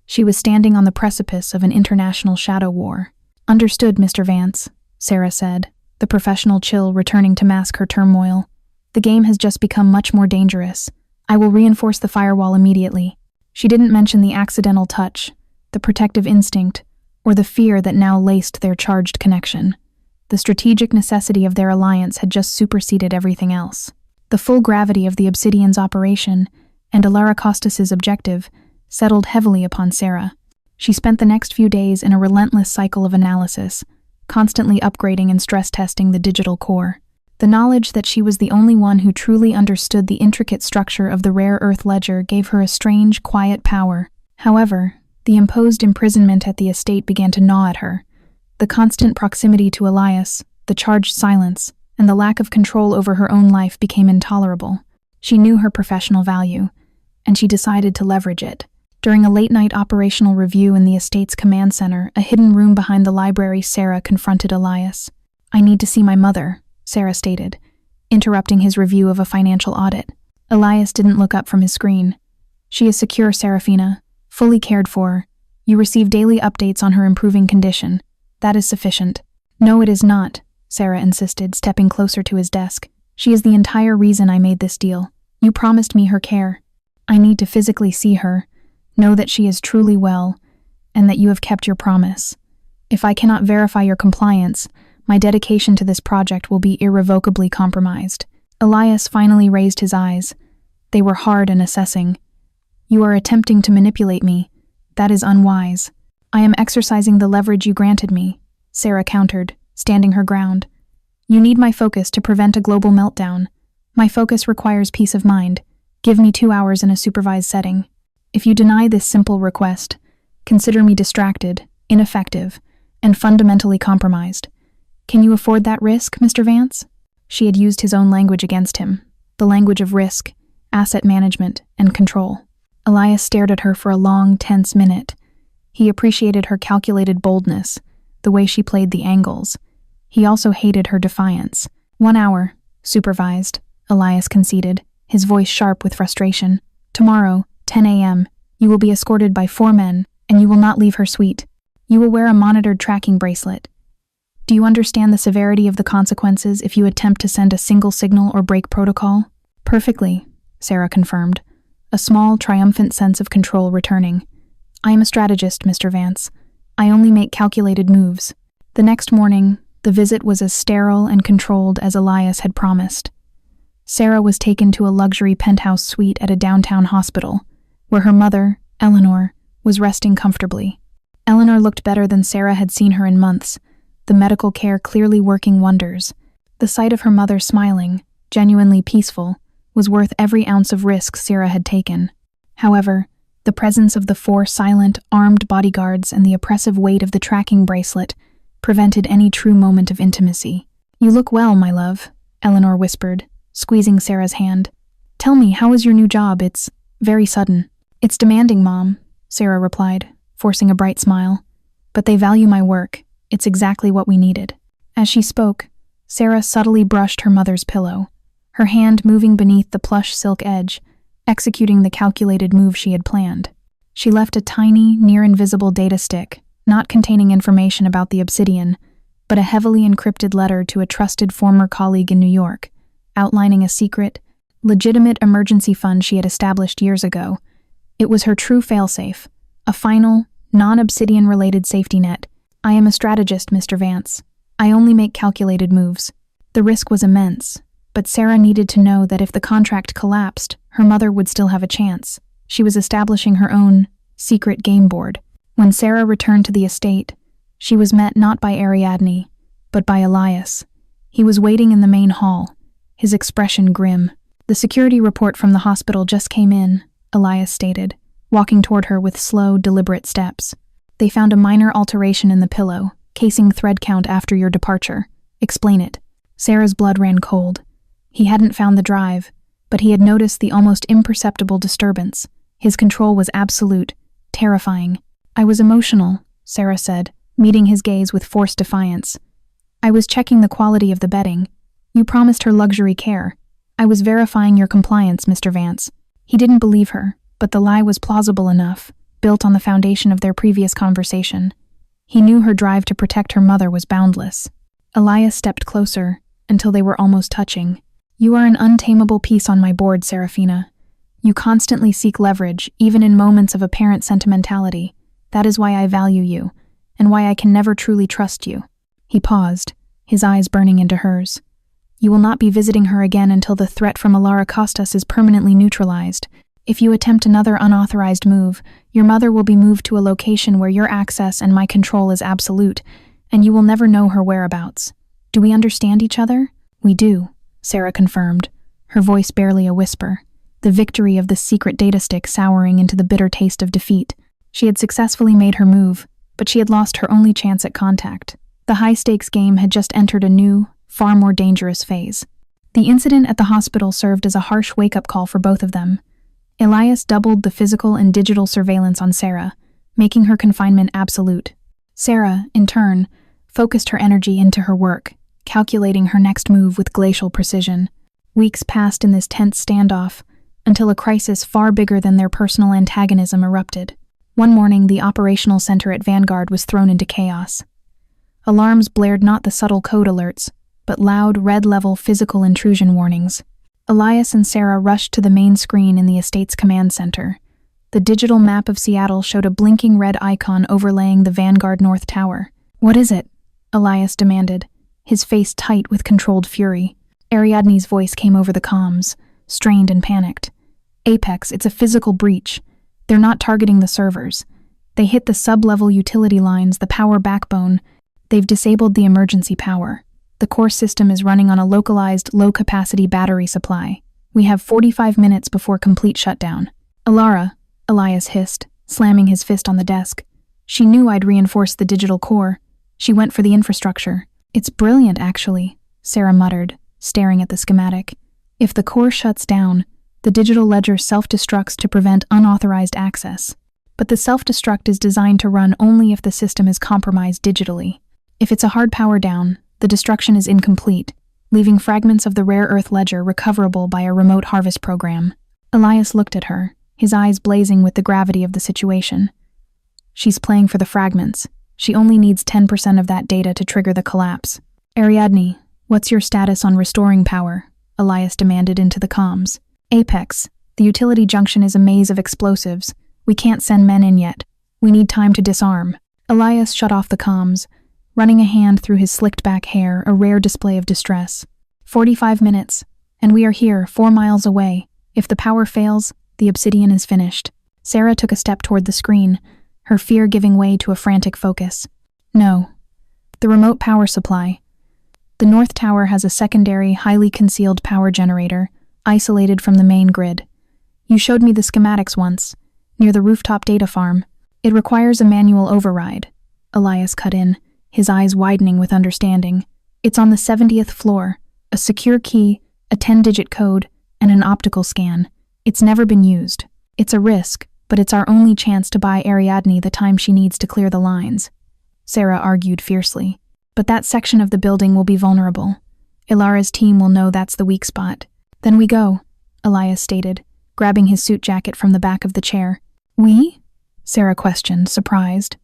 She was standing on the precipice of an international shadow war. "Understood, Mr. Vance," Sera said, the professional chill returning to mask her turmoil. "The game has just become much more dangerous. I will reinforce the firewall immediately." She didn't mention the accidental touch, the protective instinct, or the fear that now laced their charged connection. The strategic necessity of their alliance had just superseded everything else. The full gravity of the Obsidian's operation and Alara Costas's objective settled heavily upon Sera. She spent the next few days in a relentless cycle of analysis, constantly upgrading and stress testing the digital core. The knowledge that she was the only one who truly understood the intricate structure of the rare earth ledger gave her a strange, quiet power. However, the imposed imprisonment at the estate began to gnaw at her. The constant proximity to Elias, the charged silence, and the lack of control over her own life became intolerable. She knew her professional value, and she decided to leverage it. During a late-night operational review in the estate's command center, a hidden room behind the library, Sera confronted Elias. "I need to see my mother," Sera stated, interrupting his review of a financial audit. Elias didn't look up from his screen. "She is secure, Seraphina, fully cared for. You receive daily updates on her improving condition. That is sufficient." "No, it is not," Sera insisted, stepping closer to his desk. "She is the entire reason I made this deal. You promised me her care. I need to physically see her, know that she is truly well, and that you have kept your promise. If I cannot verify your compliance, my dedication to this project will be irrevocably compromised." Elias finally raised his eyes. They were hard and assessing. "You are attempting to manipulate me. That is unwise." "I am exercising the leverage you granted me," Sera countered, standing her ground. "You need my focus to prevent a global meltdown. My focus requires peace of mind. Give me 2 hours in a supervised setting. If you deny this simple request, consider me distracted, ineffective, and fundamentally compromised. Can you afford that risk, Mr. Vance?" She had used his own language against him, the language of risk, asset management, and control. Elias stared at her for a long, tense minute. He appreciated her calculated boldness, the way she played the angles. He also hated her defiance. 1 hour, supervised, Elias conceded, his voice sharp with frustration. "Tomorrow, 10 a.m., you will be escorted by 4 men, and you will not leave her suite. You will wear a monitored tracking bracelet. Do you understand the severity of the consequences if you attempt to send a single signal or break protocol? Perfectly, Sera confirmed, a small, triumphant sense of control returning. I am a strategist, Mr. Vance. I only make calculated moves. The next morning, the visit was as sterile and controlled as Elias had promised. Sera was taken to a luxury penthouse suite at a downtown hospital, where her mother, Eleanor, was resting comfortably. Eleanor looked better than Sera had seen her in months, the medical care clearly working wonders. The sight of her mother smiling, genuinely peaceful, was worth every ounce of risk Sera had taken. However, the presence of the 4 silent, armed bodyguards and the oppressive weight of the tracking bracelet prevented any true moment of intimacy. You look well, my love, Eleanor whispered, squeezing Sera's hand. Tell me, how is your new job? It's very sudden. It's demanding, Mom, Sera replied, forcing a bright smile. But they value my work. It's exactly what we needed. As she spoke, Sera subtly brushed her mother's pillow, her hand moving beneath the plush silk edge, executing the calculated move she had planned. She left a tiny, near-invisible data stick, not containing information about the Obsidian, but a heavily encrypted letter to a trusted former colleague in New York, outlining a secret, legitimate emergency fund she had established years ago. It was her true failsafe, a final, non-Obsidian-related safety net. I am a strategist, Mr. Vance. I only make calculated moves. The risk was immense, but Sera needed to know that if the contract collapsed, her mother would still have a chance. She was establishing her own secret game board. When Sera returned to the estate, she was met not by Ariadne, but by Elias. He was waiting in the main hall, his expression grim. The security report from the hospital just came in, Elias stated, walking toward her with slow, deliberate steps. They found a minor alteration in the pillow, casing thread count after your departure. Explain it. Sera's blood ran cold. He hadn't found the drive, but he had noticed the almost imperceptible disturbance. His control was absolute, terrifying. I was emotional, Sera said, meeting his gaze with forced defiance. I was checking the quality of the bedding. You promised her luxury care. I was verifying your compliance, Mr. Vance. He didn't believe her, but the lie was plausible enough, built on the foundation of their previous conversation. He knew her drive to protect her mother was boundless. Elias stepped closer, until they were almost touching. You are an untamable piece on my board, Seraphina. You constantly seek leverage, even in moments of apparent sentimentality. That is why I value you, and why I can never truly trust you. He paused, his eyes burning into hers. You will not be visiting her again until the threat from Alara Costas is permanently neutralized. If you attempt another unauthorized move, your mother will be moved to a location where your access and my control is absolute, and you will never know her whereabouts. Do we understand each other? We do, Sera confirmed, her voice barely a whisper, the victory of the secret data stick souring into the bitter taste of defeat. She had successfully made her move, but she had lost her only chance at contact. The high-stakes game had just entered a new, far more dangerous phase. The incident at the hospital served as a harsh wake-up call for both of them. Elias doubled the physical and digital surveillance on Sera, making her confinement absolute. Sera, in turn, focused her energy into her work, calculating her next move with glacial precision. Weeks passed in this tense standoff, until a crisis far bigger than their personal antagonism erupted. One morning, the operational center at Vanguard was thrown into chaos. Alarms blared not the subtle code alerts, but loud, red-level physical intrusion warnings. Elias and Sera rushed to the main screen in the estate's command center. The digital map of Seattle showed a blinking red icon overlaying the Vanguard North Tower. What is it? Elias demanded, his face tight with controlled fury. Ariadne's voice came over the comms, strained and panicked. Apex, it's a physical breach. They're not targeting the servers. They hit the sub-level utility lines, the power backbone. They've disabled the emergency power. The core system is running on a localized, low-capacity battery supply. We have 45 minutes before complete shutdown. Alara, Elias hissed, slamming his fist on the desk. She knew I'd reinforced the digital core. She went for the infrastructure. It's brilliant, actually, Sera muttered, staring at the schematic. If the core shuts down, the digital ledger self-destructs to prevent unauthorized access. But the self-destruct is designed to run only if the system is compromised digitally. If it's a hard power down, the destruction is incomplete, leaving fragments of the rare earth ledger recoverable by a remote harvest program. Elias looked at her, his eyes blazing with the gravity of the situation. She's playing for the fragments. She only needs 10% of that data to trigger the collapse. Ariadne, what's your status on restoring power? Elias demanded into the comms. Apex, the utility junction is a maze of explosives. We can't send men in yet. We need time to disarm. Elias shut off the comms, running a hand through his slicked-back hair, a rare display of distress. 45 minutes, and we are here, 4 miles away. If the power fails, the Obsidian is finished. Sera took a step toward the screen, her fear giving way to a frantic focus. No. The remote power supply. The North Tower has a secondary, highly concealed power generator, isolated from the main grid. You showed me the schematics once, near the rooftop data farm. It requires a manual override. Elias cut in, his eyes widening with understanding. It's on the 70th floor, a secure key, a 10-digit code, and an optical scan. It's never been used. It's a risk, but it's our only chance to buy Ariadne the time she needs to clear the lines. Sera argued fiercely. But that section of the building will be vulnerable. Ilara's team will know that's the weak spot. Then we go, Elias stated, grabbing his suit jacket from the back of the chair. We? Sera questioned, surprised.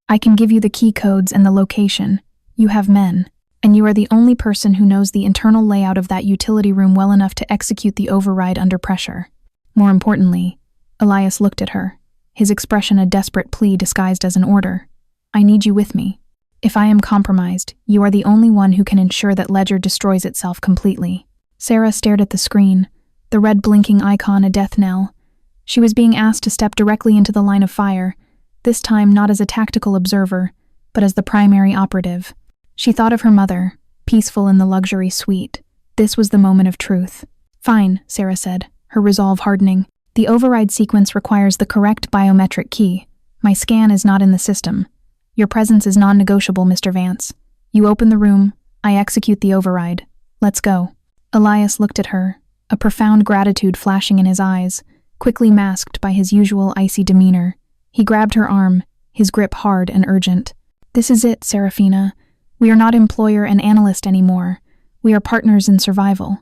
I can give you the key codes and the location. You have men, and you are the only person who knows the internal layout of that utility room well enough to execute the override under pressure. More importantly, Elias looked at her, his expression a desperate plea disguised as an order. I need you with me. If I am compromised, you are the only one who can ensure that Ledger destroys itself completely. Sera stared at the screen, the red blinking icon a death knell. She was being asked to step directly into the line of fire, this time not as a tactical observer, but as the primary operative. She thought of her mother, peaceful in the luxury suite. This was the moment of truth. Fine, Sera said, her resolve hardening. The override sequence requires the correct biometric key. My scan is not in the system. Your presence is non-negotiable, Mr. Vance. You open the room, I execute the override. Let's go. Elias looked at her, a profound gratitude flashing in his eyes, quickly masked by his usual icy demeanor. He grabbed her arm, his grip hard and urgent. This is it, Seraphina. We are not employer and analyst anymore. We are partners in survival.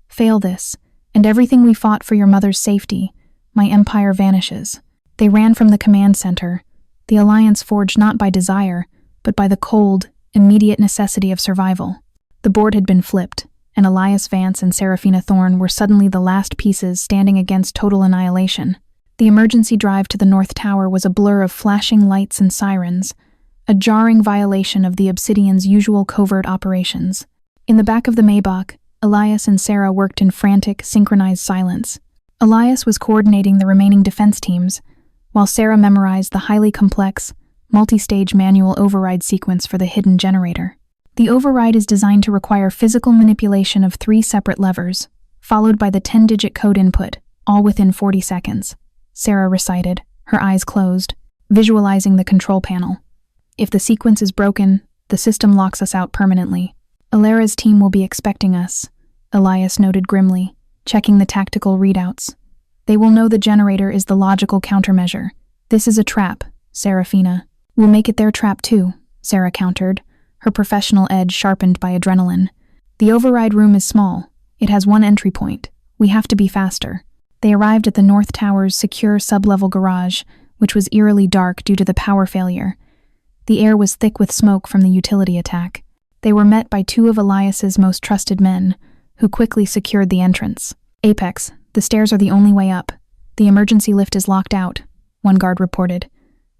Fail this, and everything we fought for your mother's safety, my empire vanishes. They ran from the command center, the alliance forged not by desire, but by the cold, immediate necessity of survival. The board had been flipped, and Elias Vance and Seraphina Thorne were suddenly the last pieces standing against total annihilation. The emergency drive to the North Tower was a blur of flashing lights and sirens, a jarring violation of the Obsidian's usual covert operations. In the back of the Maybach, Elias and Sera worked in frantic, synchronized silence. Elias was coordinating the remaining defense teams, while Sera memorized the highly complex, multi-stage manual override sequence for the hidden generator. The override is designed to require physical manipulation of 3 separate levers, followed by the 10-digit code input, all within 40 seconds. Sera recited, her eyes closed, visualizing the control panel. If the sequence is broken, the system locks us out permanently. Ilara's team will be expecting us, Elias noted grimly, checking the tactical readouts. They will know the generator is the logical countermeasure. This is a trap, Seraphina. We'll make it their trap too, Sera countered, her professional edge sharpened by adrenaline. The override room is small. It has 1 entry point. We have to be faster. They arrived at the North Tower's secure sub-level garage, which was eerily dark due to the power failure. The air was thick with smoke from the utility attack. They were met by 2 of Elias's most trusted men, who quickly secured the entrance. Apex, the stairs are the only way up. The emergency lift is locked out, one guard reported.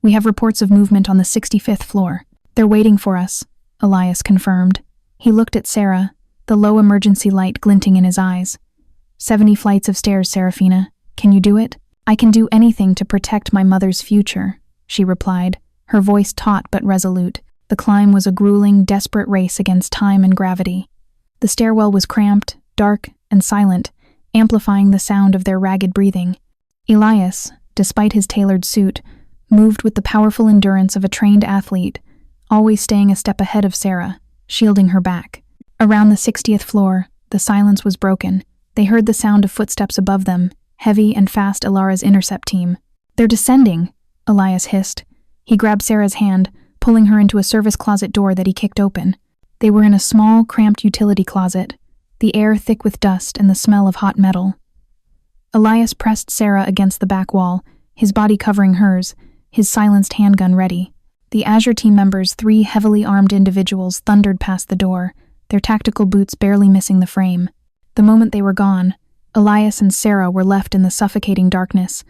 We have reports of movement on the 65th floor. They're waiting for us, Elias confirmed. He looked at Sera, the low emergency light glinting in his eyes. 70 flights of stairs, Seraphina. Can you do it? I can do anything to protect my mother's future, she replied, her voice taut but resolute. The climb was a grueling, desperate race against time and gravity. The stairwell was cramped, dark, and silent, amplifying the sound of their ragged breathing. Elias, despite his tailored suit, moved with the powerful endurance of a trained athlete, always staying a step ahead of Sera, shielding her back. Around the 60th floor, the silence was broken. They heard the sound of footsteps above them, heavy and fast. Ilara's intercept team. They're descending, Elias hissed. He grabbed Sera's hand, pulling her into a service closet door that he kicked open. They were in a small, cramped utility closet, the air thick with dust and the smell of hot metal. Elias pressed Sera against the back wall, his body covering hers, his silenced handgun ready. The Azure team members, 3 heavily armed individuals, thundered past the door, their tactical boots barely missing the frame. The moment they were gone, Elias and Sera were left in the suffocating darkness,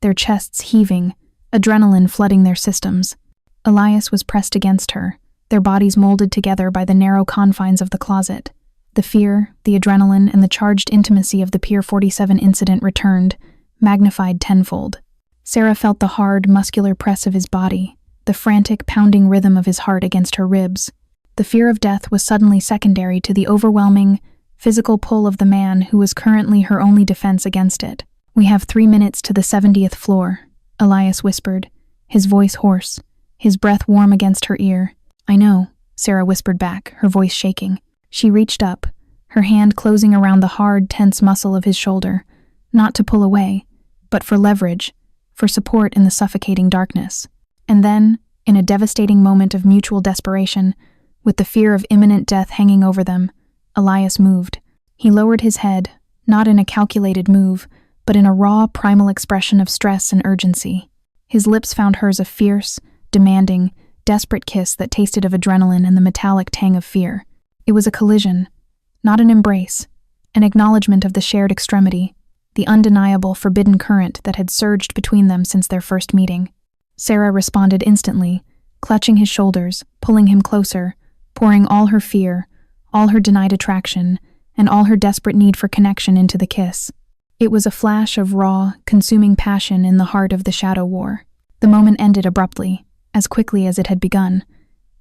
their chests heaving, adrenaline flooding their systems. Elias was pressed against her, their bodies molded together by the narrow confines of the closet. The fear, the adrenaline, and the charged intimacy of the Pier 47 incident returned, magnified tenfold. Sera felt the hard, muscular press of his body, the frantic, pounding rhythm of his heart against her ribs. The fear of death was suddenly secondary to the overwhelming, physical pull of the man who was currently her only defense against it. "We have 3 minutes to the 70th floor, Elias whispered, his voice hoarse, his breath warm against her ear. "I know," Sera whispered back, her voice shaking. She reached up, her hand closing around the hard, tense muscle of his shoulder, not to pull away, but for leverage, for support in the suffocating darkness. And then, in a devastating moment of mutual desperation, with the fear of imminent death hanging over them, Elias moved. He lowered his head, not in a calculated move, but in a raw, primal expression of stress and urgency. His lips found hers a fierce, demanding, desperate kiss that tasted of adrenaline and the metallic tang of fear. It was a collision, not an embrace, an acknowledgement of the shared extremity, the undeniable, forbidden current that had surged between them since their first meeting. Sera responded instantly, clutching his shoulders, pulling him closer, pouring all her fear, all her denied attraction, and all her desperate need for connection into the kiss. It was a flash of raw, consuming passion in the heart of the shadow war. The moment ended abruptly, as quickly as it had begun.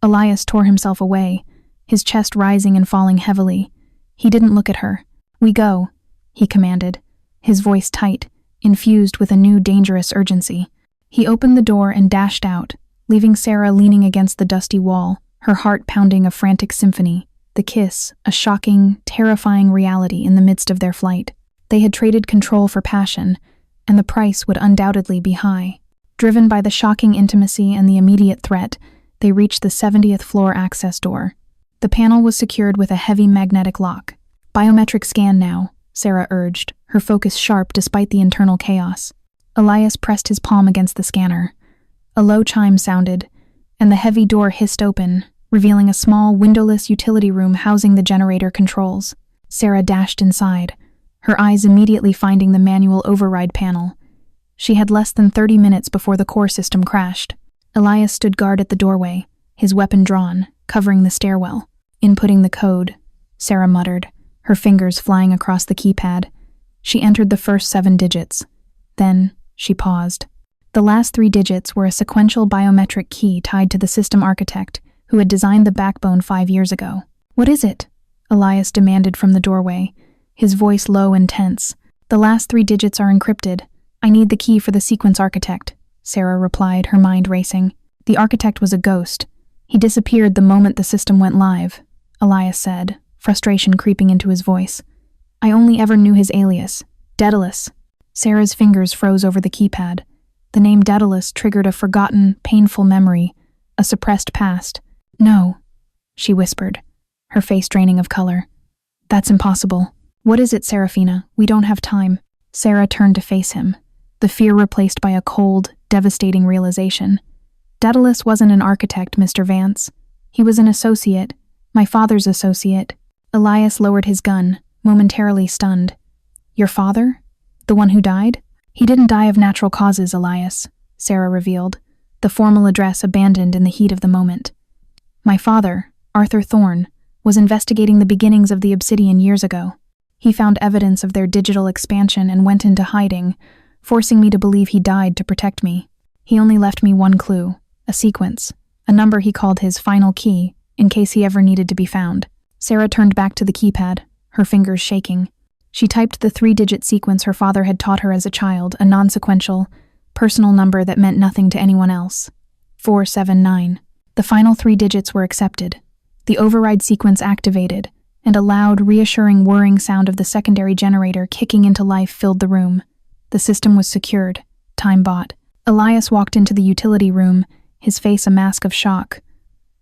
Elias tore himself away, his chest rising and falling heavily. He didn't look at her. "We go," he commanded, his voice tight, infused with a new dangerous urgency. He opened the door and dashed out, leaving Sera leaning against the dusty wall, her heart pounding a frantic symphony. The kiss, a shocking, terrifying reality in the midst of their flight. They had traded control for passion, and the price would undoubtedly be high. Driven by the shocking intimacy and the immediate threat, they reached the 70th floor access door. The panel was secured with a heavy magnetic lock. "Biometric scan now," Sera urged, her focus sharp despite the internal chaos. Elias pressed his palm against the scanner. A low chime sounded, and the heavy door hissed open, revealing a small, windowless utility room housing the generator controls. Sera dashed inside, her eyes immediately finding the manual override panel. She had less than 30 minutes before the core system crashed. Elias stood guard at the doorway, his weapon drawn, covering the stairwell. "Inputting the code," Sera muttered, her fingers flying across the keypad. She entered the first 7 digits. Then, she paused. The last 3 digits were a sequential biometric key tied to the system architect who had designed the backbone 5 years ago. "What is it?" Elias demanded from the doorway, his voice low and tense. "The last 3 digits are encrypted. I need the key for the sequence architect," Sera replied, her mind racing. "The architect was a ghost. He disappeared the moment the system went live," Elias said, frustration creeping into his voice. "I only ever knew his alias, Daedalus." Sera's fingers froze over the keypad. The name Daedalus triggered a forgotten, painful memory, a suppressed past. "No," she whispered, her face draining of color. "That's impossible." "What is it, Seraphina? We don't have time." Sera turned to face him, the fear replaced by a cold, devastating realization. "Daedalus wasn't an architect, Mr. Vance. He was an associate, my father's associate." Elias lowered his gun, momentarily stunned. "Your father? The one who died?" "He didn't die of natural causes, Elias," Sera revealed, the formal address abandoned in the heat of the moment. "My father, Arthur Thorne, was investigating the beginnings of the Obsidian years ago. He found evidence of their digital expansion and went into hiding, forcing me to believe he died to protect me. He only left me one clue, a sequence, a number he called his final key, in case he ever needed to be found." Sera turned back to the keypad, her fingers shaking. She typed the 3-digit sequence her father had taught her as a child, a non-sequential, personal number that meant nothing to anyone else. 479. The final 3 digits were accepted. The override sequence activated, and a loud, reassuring whirring sound of the secondary generator kicking into life filled the room. The system was secured, time bought. Elias walked into the utility room, his face a mask of shock.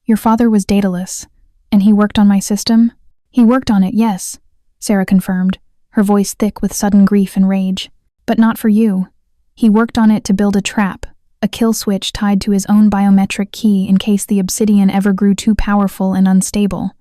"Your father was Daedalus, and he worked on my system?" "He worked on it, yes," Sera confirmed, her voice thick with sudden grief and rage. "But not for you. He worked on it to build a trap, a kill switch tied to his own biometric key in case the Obsidian ever grew too powerful and unstable.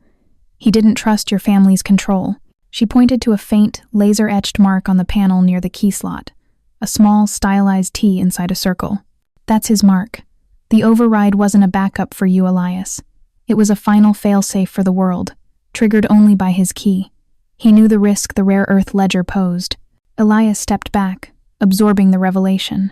He didn't trust your family's control. She pointed to a faint, laser-etched mark on the panel near the key slot, a small, stylized T inside a circle. That's his mark. The override wasn't a backup for you, Elias. It was a final failsafe for the world, triggered only by his key. He knew the risk the rare earth ledger posed. Elias stepped back, absorbing the revelation.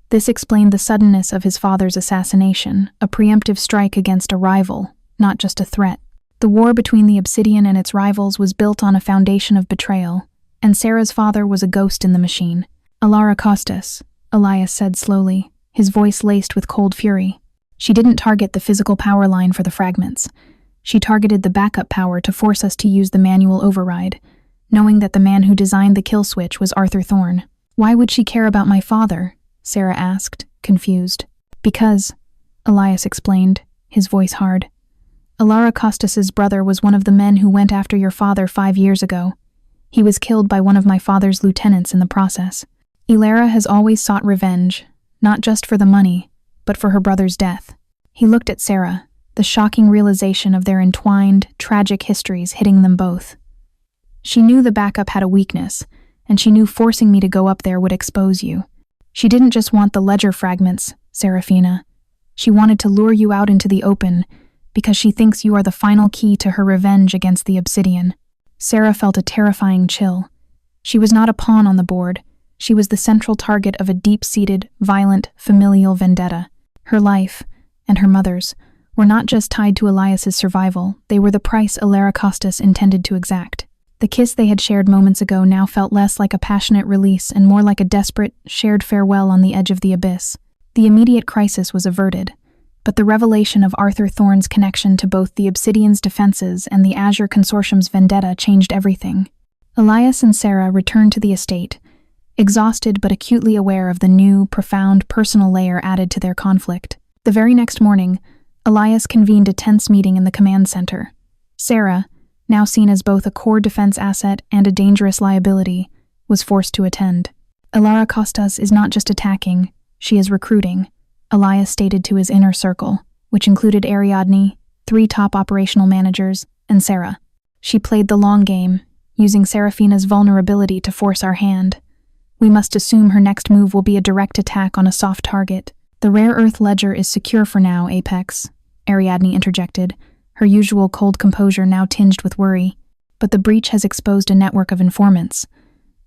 This explained the suddenness of his father's assassination, a preemptive strike against a rival, not just a threat. The war between the Obsidian and its rivals was built on a foundation of betrayal, and Sera's father was a ghost in the machine. Alara Costas, Elias said slowly, his voice laced with cold fury. She didn't target the physical power line for the fragments. She targeted the backup power to force us to use the manual override, knowing that the man who designed the kill switch was Arthur Thorne. Why would she care about my father? Sera asked, confused. Because, Elias explained, his voice hard. Alara Costas's brother was one of the men who went after your father 5 years ago. He was killed by one of my father's lieutenants in the process. Ilara has always sought revenge, not just for the money, but for her brother's death. He looked at Sera, the shocking realization of their entwined, tragic histories hitting them both. She knew the backup had a weakness, and she knew forcing me to go up there would expose you. She didn't just want the ledger fragments, Seraphina. She wanted to lure you out into the open, because she thinks you are the final key to her revenge against the Obsidian. Sera felt a terrifying chill. She was not a pawn on the board. She was the central target of a deep-seated, violent, familial vendetta. Her life, and her mother's, were not just tied to Elias's survival, they were the price Alara Costas intended to exact. The kiss they had shared moments ago now felt less like a passionate release and more like a desperate, shared farewell on the edge of the abyss. The immediate crisis was averted, but the revelation of Arthur Thorne's connection to both the Obsidian's defenses and the Azure Consortium's vendetta changed everything. Elias and Sera returned to the estate, exhausted but acutely aware of the new, profound, personal layer added to their conflict. The very next morning, Elias convened a tense meeting in the command center. Sera, now seen as both a core defense asset and a dangerous liability, was forced to attend. Alara Costas is not just attacking, she is recruiting, Elias stated to his inner circle, which included Ariadne, 3 top operational managers, and Sera. She played the long game, using Seraphina's vulnerability to force our hand. We must assume her next move will be a direct attack on a soft target. The rare earth ledger is secure for now, Apex, Ariadne interjected, her usual cold composure now tinged with worry. But the breach has exposed a network of informants.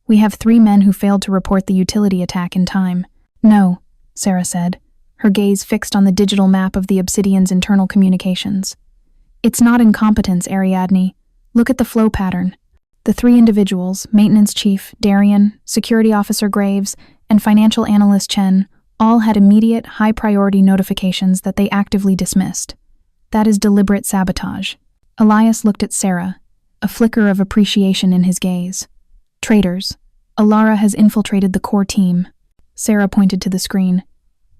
We have 3 men who failed to report the utility attack in time. No, Sera said, her gaze fixed on the digital map of the Obsidian's internal communications. It's not incompetence, Ariadne. Look at the flow pattern. The 3 individuals, Maintenance Chief Darian, Security Officer Graves, and Financial Analyst Chen, all had immediate, high-priority notifications that they actively dismissed. That is deliberate sabotage. Elias looked at Sera, a flicker of appreciation in his gaze. Traitors. Alara has infiltrated the core team. Sera pointed to the screen.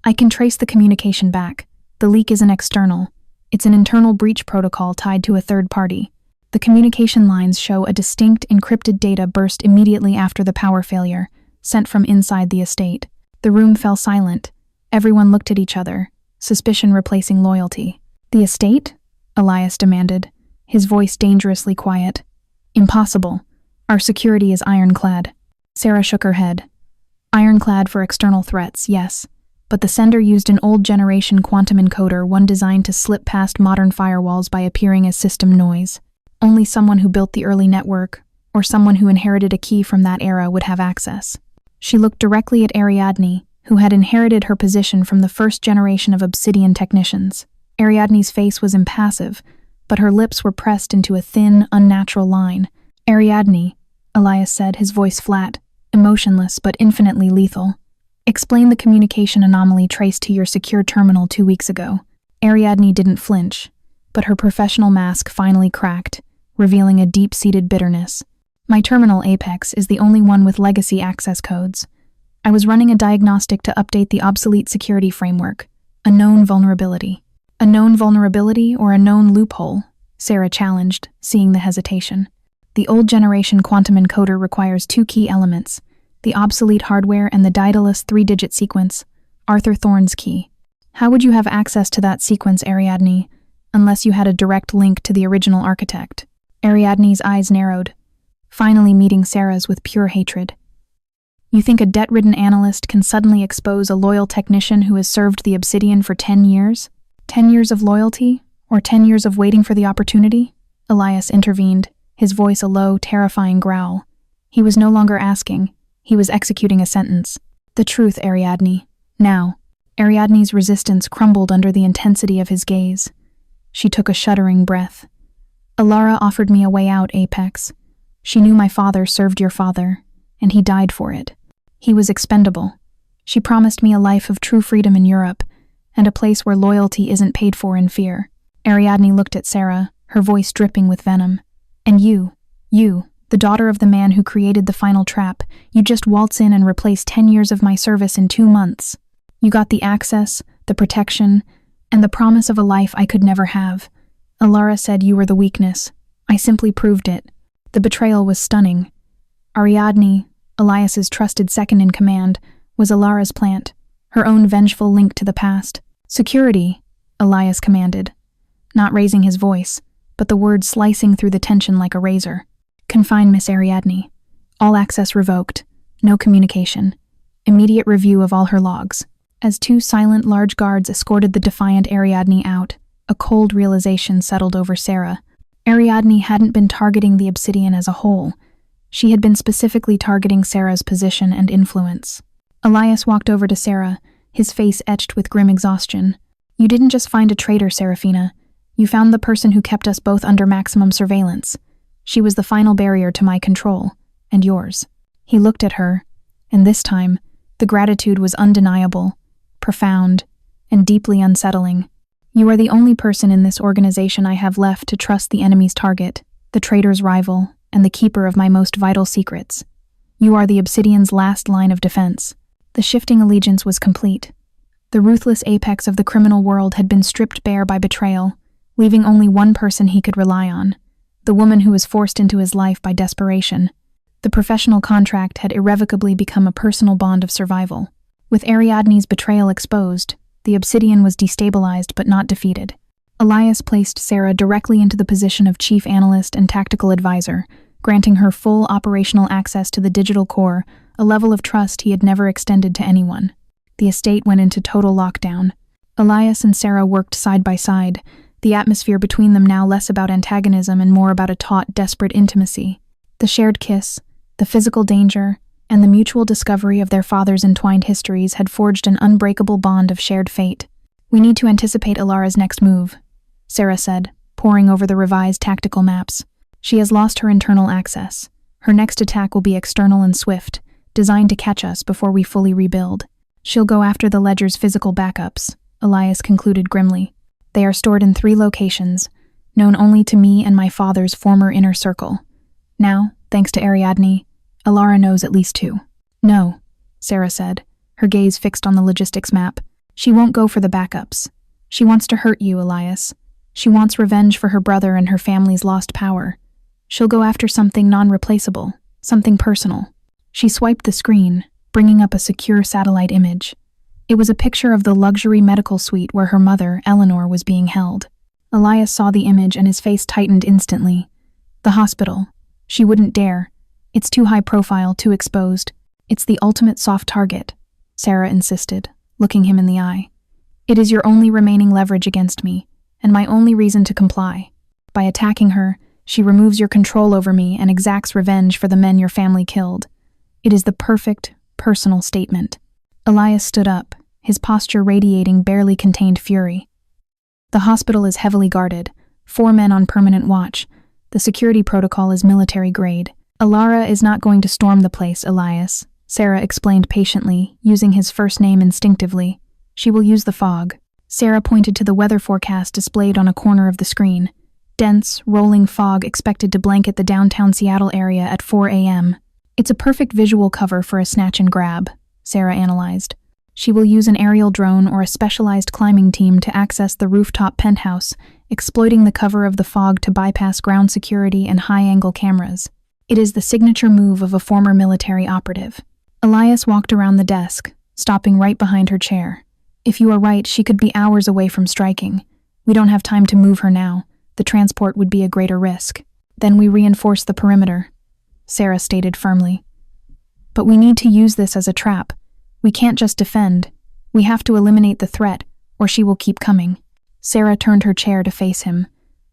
I can trace the communication back. The leak isn't external. It's an internal breach protocol tied to a third party. The communication lines show a distinct encrypted data burst immediately after the power failure, sent from inside the estate. The room fell silent. Everyone looked at each other, suspicion replacing loyalty. The estate? Elias demanded, his voice dangerously quiet. Impossible. Our security is ironclad. Sera shook her head. Ironclad for external threats, yes. But the sender used an old-generation quantum encoder, one designed to slip past modern firewalls by appearing as system noise. Only someone who built the early network, or someone who inherited a key from that era, would have access. She looked directly at Ariadne, who had inherited her position from the first generation of Obsidian technicians. Ariadne's face was impassive, but her lips were pressed into a thin, unnatural line. Ariadne, Elias said, his voice flat, emotionless but infinitely lethal. Explain the communication anomaly traced to your secure terminal 2 weeks ago. Ariadne didn't flinch, but her professional mask finally cracked, revealing a deep-seated bitterness. My terminal, Apex, is the only one with legacy access codes. I was running a diagnostic to update the obsolete security framework, a known vulnerability. A known vulnerability or a known loophole? Sera challenged, seeing the hesitation. The old generation quantum encoder requires 2 key elements, the obsolete hardware and the Daedalus 3-digit sequence. Arthur Thorne's key. How would you have access to that sequence, Ariadne, unless you had a direct link to the original architect? Ariadne's eyes narrowed, finally meeting Sera's with pure hatred. You think a debt-ridden analyst can suddenly expose a loyal technician who has served the Obsidian for 10 years? 10 years of loyalty? Or 10 years of waiting for the opportunity? Elias intervened, his voice a low, terrifying growl. He was no longer asking, he was executing a sentence. The truth, Ariadne. Now. Ariadne's resistance crumbled under the intensity of his gaze. She took a shuddering breath. Alara offered me a way out, Apex. She knew my father served your father, and he died for it. He was expendable. She promised me a life of true freedom in Europe, and a place where loyalty isn't paid for in fear. Ariadne looked at Sera, her voice dripping with venom. And you, the daughter of the man who created the final trap, you just waltz in and replace 10 years of my service in 2 months. You got the access, the protection, and the promise of a life I could never have. Alara said you were the weakness. I simply proved it. The betrayal was stunning. Ariadne, Elias's trusted second-in-command, was Alara's plant, her own vengeful link to the past. Security, Elias commanded, not raising his voice, but the words slicing through the tension like a razor. Confine Miss Ariadne. All access revoked. No communication. Immediate review of all her logs. As 2 silent large guards escorted the defiant Ariadne out, a cold realization settled over Sera. Ariadne hadn't been targeting the Obsidian as a whole. She had been specifically targeting Sera's position and influence. Elias walked over to Sera, his face etched with grim exhaustion. You didn't just find a traitor, Seraphina. You found the person who kept us both under maximum surveillance. She was the final barrier to my control, and yours. He looked at her, and this time, the gratitude was undeniable, profound, and deeply unsettling. You are the only person in this organization I have left to trust the enemy's target, the traitor's rival, and the keeper of my most vital secrets. You are the Obsidian's last line of defense. The shifting allegiance was complete. The ruthless apex of the criminal world had been stripped bare by betrayal, leaving only one person he could rely on, the woman who was forced into his life by desperation. The professional contract had irrevocably become a personal bond of survival. With Ariadne's betrayal exposed, the Obsidian was destabilized but not defeated. Elias placed Sera directly into the position of chief analyst and tactical advisor, granting her full operational access to the digital core, a level of trust he had never extended to anyone. The estate went into total lockdown. Elias and Sera worked side by side, the atmosphere between them now less about antagonism and more about a taut, desperate intimacy. The shared kiss, the physical danger, and the mutual discovery of their fathers' entwined histories had forged an unbreakable bond of shared fate. We need to anticipate Alara's next move, Sera said, poring over the revised tactical maps. She has lost her internal access. Her next attack will be external and swift, designed to catch us before we fully rebuild. She'll go after the ledger's physical backups, Elias concluded grimly. They are stored in 3 locations, known only to me and my father's former inner circle. Now, thanks to Ariadne, Alara knows at least 2. No, Sera said, her gaze fixed on the logistics map. She won't go for the backups. She wants to hurt you, Elias. She wants revenge for her brother and her family's lost power. She'll go after something non-replaceable, something personal. She swiped the screen, bringing up a secure satellite image. It was a picture of the luxury medical suite where her mother, Eleanor, was being held. Elias saw the image and his face tightened instantly. The hospital. She wouldn't dare. It's too high profile, too exposed. It's the ultimate soft target, Sera insisted, looking him in the eye. It is your only remaining leverage against me, and my only reason to comply. By attacking her, she removes your control over me and exacts revenge for the men your family killed. It is the perfect, personal statement. Elias stood up, his posture radiating barely contained fury. The hospital is heavily guarded, 4 men on permanent watch. The security protocol is military grade. Alara is not going to storm the place, Elias, Sera explained patiently, using his first name instinctively. She will use the fog. Sera pointed to the weather forecast displayed on a corner of the screen. Dense, rolling fog expected to blanket the downtown Seattle area at 4 a.m. It's a perfect visual cover for a snatch and grab, Sera analyzed. She will use an aerial drone or a specialized climbing team to access the rooftop penthouse, exploiting the cover of the fog to bypass ground security and high-angle cameras. It is the signature move of a former military operative. Elias walked around the desk, stopping right behind her chair. If you are right, she could be hours away from striking. We don't have time to move her now. The transport would be a greater risk. Then we reinforce the perimeter, Sera stated firmly. But we need to use this as a trap. We can't just defend. We have to eliminate the threat, or she will keep coming. Sera turned her chair to face him,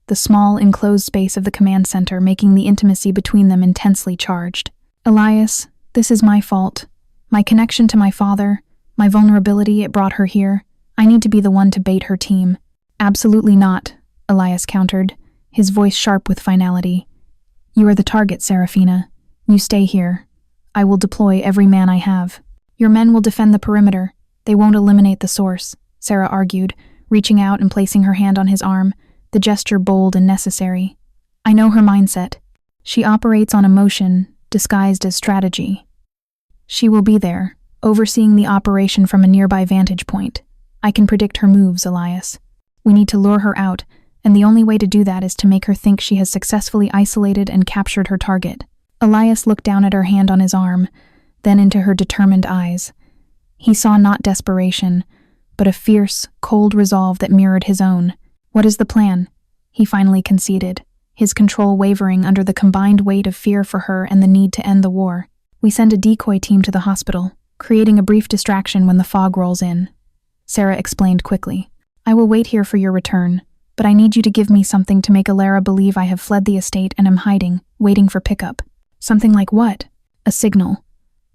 the small, enclosed space of the command center making the intimacy between them intensely charged. Elias, this is my fault. My connection to my father, my vulnerability, it brought her here. I need to be the one to bait her team. Absolutely not, Elias countered, his voice sharp with finality. You are the target, Seraphina. You stay here. I will deploy every man I have. Your men will defend the perimeter. They won't eliminate the source, Sera argued, reaching out and placing her hand on his arm, the gesture bold and necessary. I know her mindset. She operates on emotion, disguised as strategy. She will be there, overseeing the operation from a nearby vantage point. I can predict her moves, Elias. We need to lure her out, and the only way to do that is to make her think she has successfully isolated and captured her target. Elias looked down at her hand on his arm, then into her determined eyes. He saw not desperation, but a fierce, cold resolve that mirrored his own. What is the plan? He finally conceded, his control wavering under the combined weight of fear for her and the need to end the war. We send a decoy team to the hospital, creating a brief distraction when the fog rolls in. Sera explained quickly. I will wait here for your return, but I need you to give me something to make Alara believe I have fled the estate and am hiding, waiting for pickup. Something like what? A signal.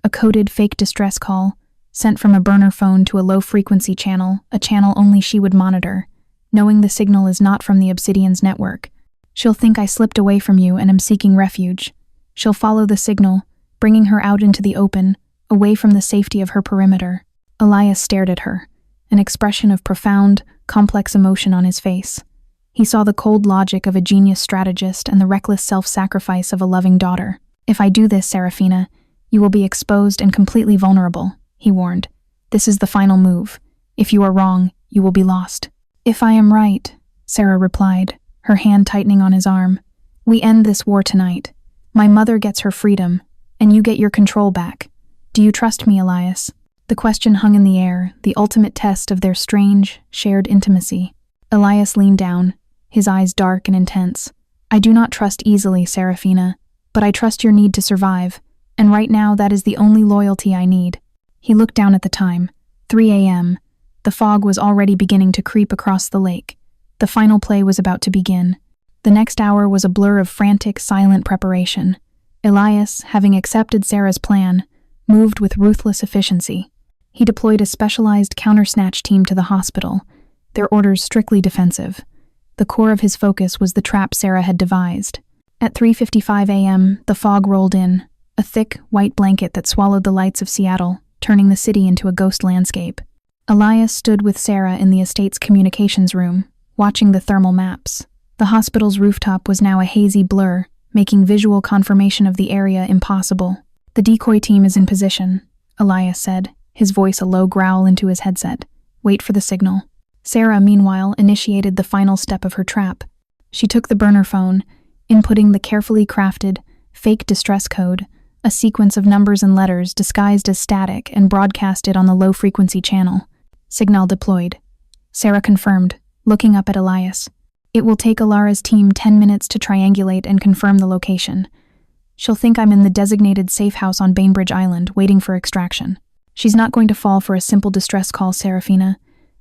A coded fake distress call, sent from a burner phone to a low-frequency channel, a channel only she would monitor, knowing the signal is not from the Obsidian's network. She'll think I slipped away from you and am seeking refuge. She'll follow the signal, bringing her out into the open, away from the safety of her perimeter. Elias stared at her, an expression of profound, complex emotion on his face. He saw the cold logic of a genius strategist and the reckless self-sacrifice of a loving daughter. If I do this, Seraphina, you will be exposed and completely vulnerable, he warned. This is the final move. If you are wrong, you will be lost. If I am right, Sera replied, her hand tightening on his arm. We end this war tonight. My mother gets her freedom, and you get your control back. Do you trust me, Elias? The question hung in the air, the ultimate test of their strange, shared intimacy. Elias leaned down, his eyes dark and intense. I do not trust easily, Seraphina, but I trust your need to survive, and right now that is the only loyalty I need. He looked down at the time, 3 a.m. The fog was already beginning to creep across the lake. The final play was about to begin. The next hour was a blur of frantic, silent preparation. Elias, having accepted Sera's plan, moved with ruthless efficiency. He deployed a specialized counter-snatch team to the hospital, their orders strictly defensive. The core of his focus was the trap Sera had devised. At 3:55 a.m., the fog rolled in, a thick, white blanket that swallowed the lights of Seattle, turning the city into a ghost landscape. Elias stood with Sera in the estate's communications room, watching the thermal maps. The hospital's rooftop was now a hazy blur, making visual confirmation of the area impossible. The decoy team is in position, Elias said, his voice a low growl into his headset. Wait for the signal. Sera, meanwhile, initiated the final step of her trap. She took the burner phone, inputting the carefully crafted, fake distress code, a sequence of numbers and letters disguised as static, and broadcasted on the low-frequency channel. Signal deployed. Sera confirmed, looking up at Elias. It will take Alara's team 10 minutes to triangulate and confirm the location. She'll think I'm in the designated safe house on Bainbridge Island, waiting for extraction. She's not going to fall for a simple distress call, Seraphina.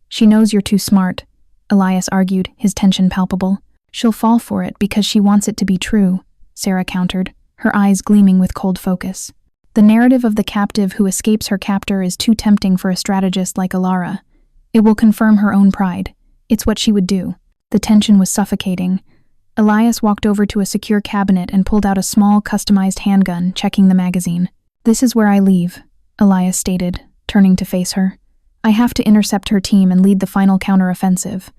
She knows you're too smart, Elias argued, his tension palpable. She'll fall for it because she wants it to be true, Sera countered, her eyes gleaming with cold focus. The narrative of the captive who escapes her captor is too tempting for a strategist like Alara. It will confirm her own pride. It's what she would do. The tension was suffocating. Elias walked over to a secure cabinet and pulled out a small, customized handgun, checking the magazine. This is where I leave, Elias stated, turning to face her. I have to intercept her team and lead the final counteroffensive.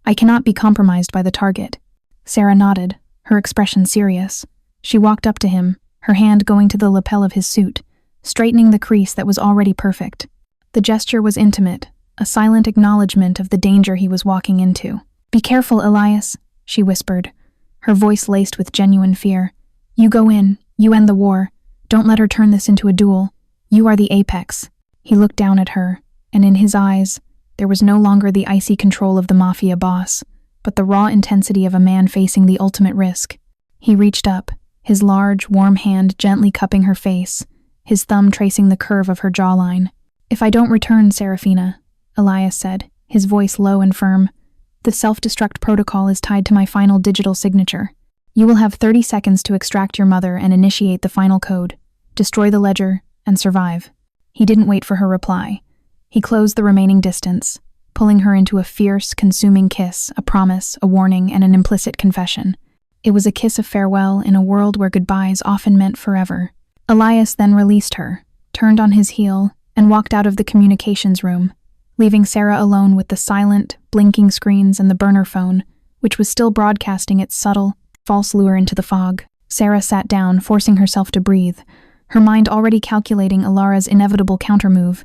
I cannot be compromised by the target. Sera nodded, her expression serious. She walked up to him, her hand going to the lapel of his suit, straightening the crease that was already perfect. The gesture was intimate, a silent acknowledgement of the danger he was walking into. Be careful, Elias, she whispered, her voice laced with genuine fear. You go in, you end the war. Don't let her turn this into a duel. You are the apex. He looked down at her, and in his eyes, there was no longer the icy control of the mafia boss, but the raw intensity of a man facing the ultimate risk. He reached up, his large, warm hand gently cupping her face, his thumb tracing the curve of her jawline. "If I don't return, Seraphina," Elias said, his voice low and firm, "the self-destruct protocol is tied to my final digital signature. You will have 30 seconds to extract your mother and initiate the final code, destroy the ledger, and survive." He didn't wait for her reply. He closed the remaining distance, pulling her into a fierce, consuming kiss, a promise, a warning, and an implicit confession. It was a kiss of farewell in a world where goodbyes often meant forever. Elias then released her, turned on his heel, and walked out of the communications room, leaving Sera alone with the silent, blinking screens and the burner phone, which was still broadcasting its subtle, false lure into the fog. Sera sat down, forcing herself to breathe, her mind already calculating Alara's inevitable countermove.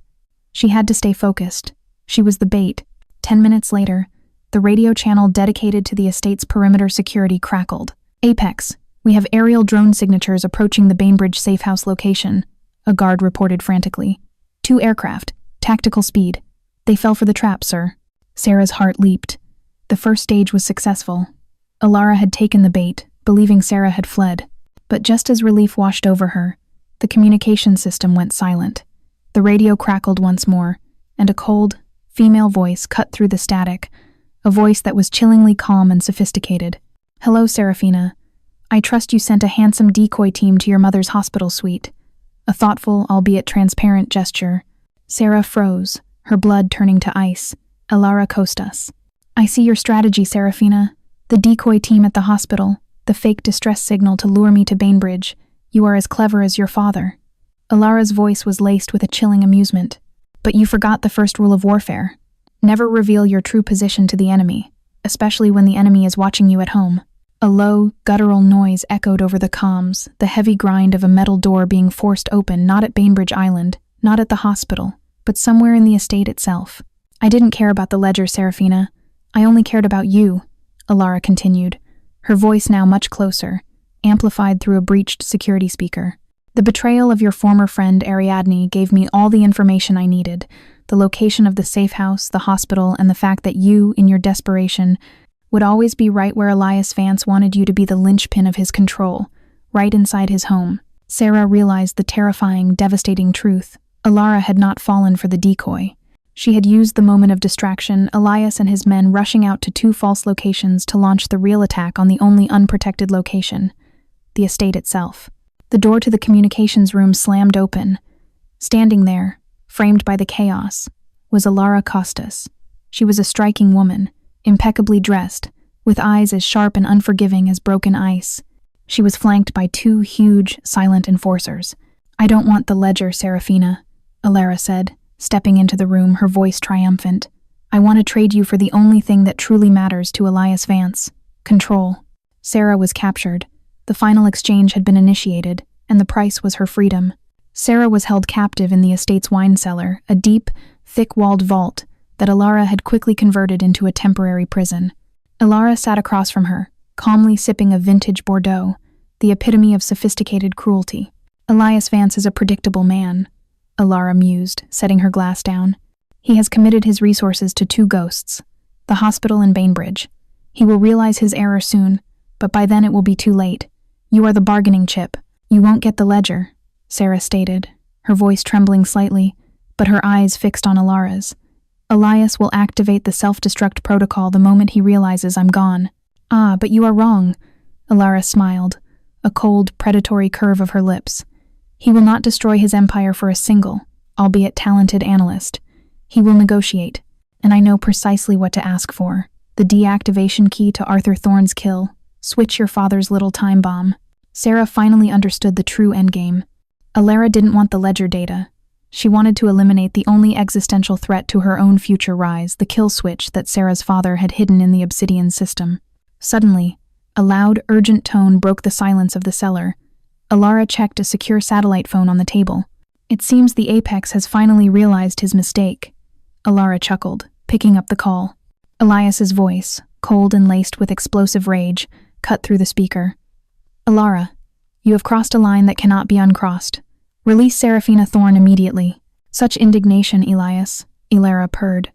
She had to stay focused. She was the bait. 10 minutes later, the radio channel dedicated to the estate's perimeter security crackled. "Apex, we have aerial drone signatures approaching the Bainbridge safehouse location," a guard reported frantically. "2 aircraft, tactical speed. They fell for the trap, sir." Sera's heart leaped. The first stage was successful. Alara had taken the bait, believing Sera had fled. But just as relief washed over her, the communication system went silent. The radio crackled once more, and a cold, female voice cut through the static, a voice that was chillingly calm and sophisticated. "Hello, Seraphina. I trust you sent a handsome decoy team to your mother's hospital suite." A thoughtful, albeit transparent gesture. Sera froze, her blood turning to ice. "Alara Costas. I see your strategy, Seraphina. The decoy team at the hospital, the fake distress signal to lure me to Bainbridge. You are as clever as your father." Alara's voice was laced with a chilling amusement. "But you forgot the first rule of warfare. Never reveal your true position to the enemy, especially when the enemy is watching you at home." A low, guttural noise echoed over the comms, the heavy grind of a metal door being forced open not at Bainbridge Island, not at the hospital, but somewhere in the estate itself. "I didn't care about the ledger, Seraphina. I only cared about you," Alara continued, her voice now much closer, amplified through a breached security speaker. "The betrayal of your former friend Ariadne gave me all the information I needed, the location of the safe house, the hospital, and the fact that you, in your desperation, would always be right where Elias Vance wanted you to be, the linchpin of his control, right inside his home." Sera realized the terrifying, devastating truth. Alara had not fallen for the decoy. She had used the moment of distraction, Elias and his men rushing out to 2 false locations to launch the real attack on the only unprotected location, the estate itself. The door to the communications room slammed open. Standing there, framed by the chaos, was Alara Costas. She was a striking woman, impeccably dressed, with eyes as sharp and unforgiving as broken ice. She was flanked by 2 huge, silent enforcers. "I don't want the ledger, Seraphina," Alara said, stepping into the room, her voice triumphant. "I want to trade you for the only thing that truly matters to Elias Vance: control." Sera was captured. The final exchange had been initiated, and the price was her freedom. Sera was held captive in the estate's wine cellar, a deep, thick-walled vault that Alara had quickly converted into a temporary prison. Alara sat across from her, calmly sipping a vintage Bordeaux, the epitome of sophisticated cruelty. "Elias Vance is a predictable man," Alara mused, setting her glass down. "He has committed his resources to 2 ghosts, the hospital and Bainbridge. He will realize his error soon, but by then it will be too late. You are the bargaining chip. You won't get the ledger," Sera stated, her voice trembling slightly, but her eyes fixed on Alara's. "Elias will activate the self-destruct protocol the moment he realizes I'm gone." "Ah, but you are wrong," Alara smiled, a cold, predatory curve of her lips. "He will not destroy his empire for a single, albeit talented analyst. He will negotiate, and I know precisely what to ask for. The deactivation key to Arthur Thorne's kill. Switch your father's little time bomb." Sera finally understood the true endgame. Alara didn't want the ledger data. She wanted to eliminate the only existential threat to her own future rise, the kill switch that Sera's father had hidden in the Obsidian system. Suddenly, a loud, urgent tone broke the silence of the cellar. Alara checked a secure satellite phone on the table. "It seems the Apex has finally realized his mistake," Alara chuckled, picking up the call. Elias's voice, cold and laced with explosive rage, cut through the speaker. "Alara, you have crossed a line that cannot be uncrossed. Release Seraphina Thorne immediately." Such indignation, Elias, Elara purred.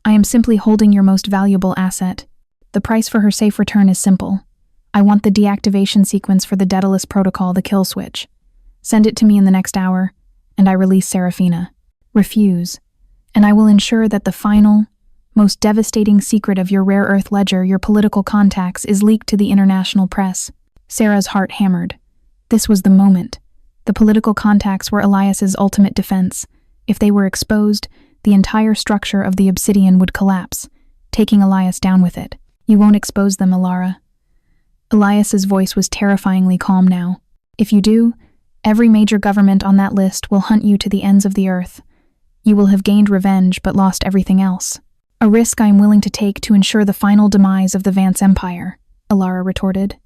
I am simply holding your most valuable asset. The price for her safe return is simple. I want the deactivation sequence for the Daedalus protocol, the kill switch. Send it to me in the next hour, and I release Seraphina. Refuse, and I will ensure that the final, most devastating secret of your rare earth ledger, your political contacts, is leaked to the international press. Sera's heart hammered. This was the moment. The political contacts were Elias's ultimate defense. If they were exposed, the entire structure of the Obsidian would collapse, taking Elias down with it. You won't expose them, Elara. Elias's voice was terrifyingly calm now. If you do, every major government on that list will hunt you to the ends of the earth. You will have gained revenge but lost everything else. A risk I am willing to take to ensure the final demise of the Vance Empire, Elara retorted.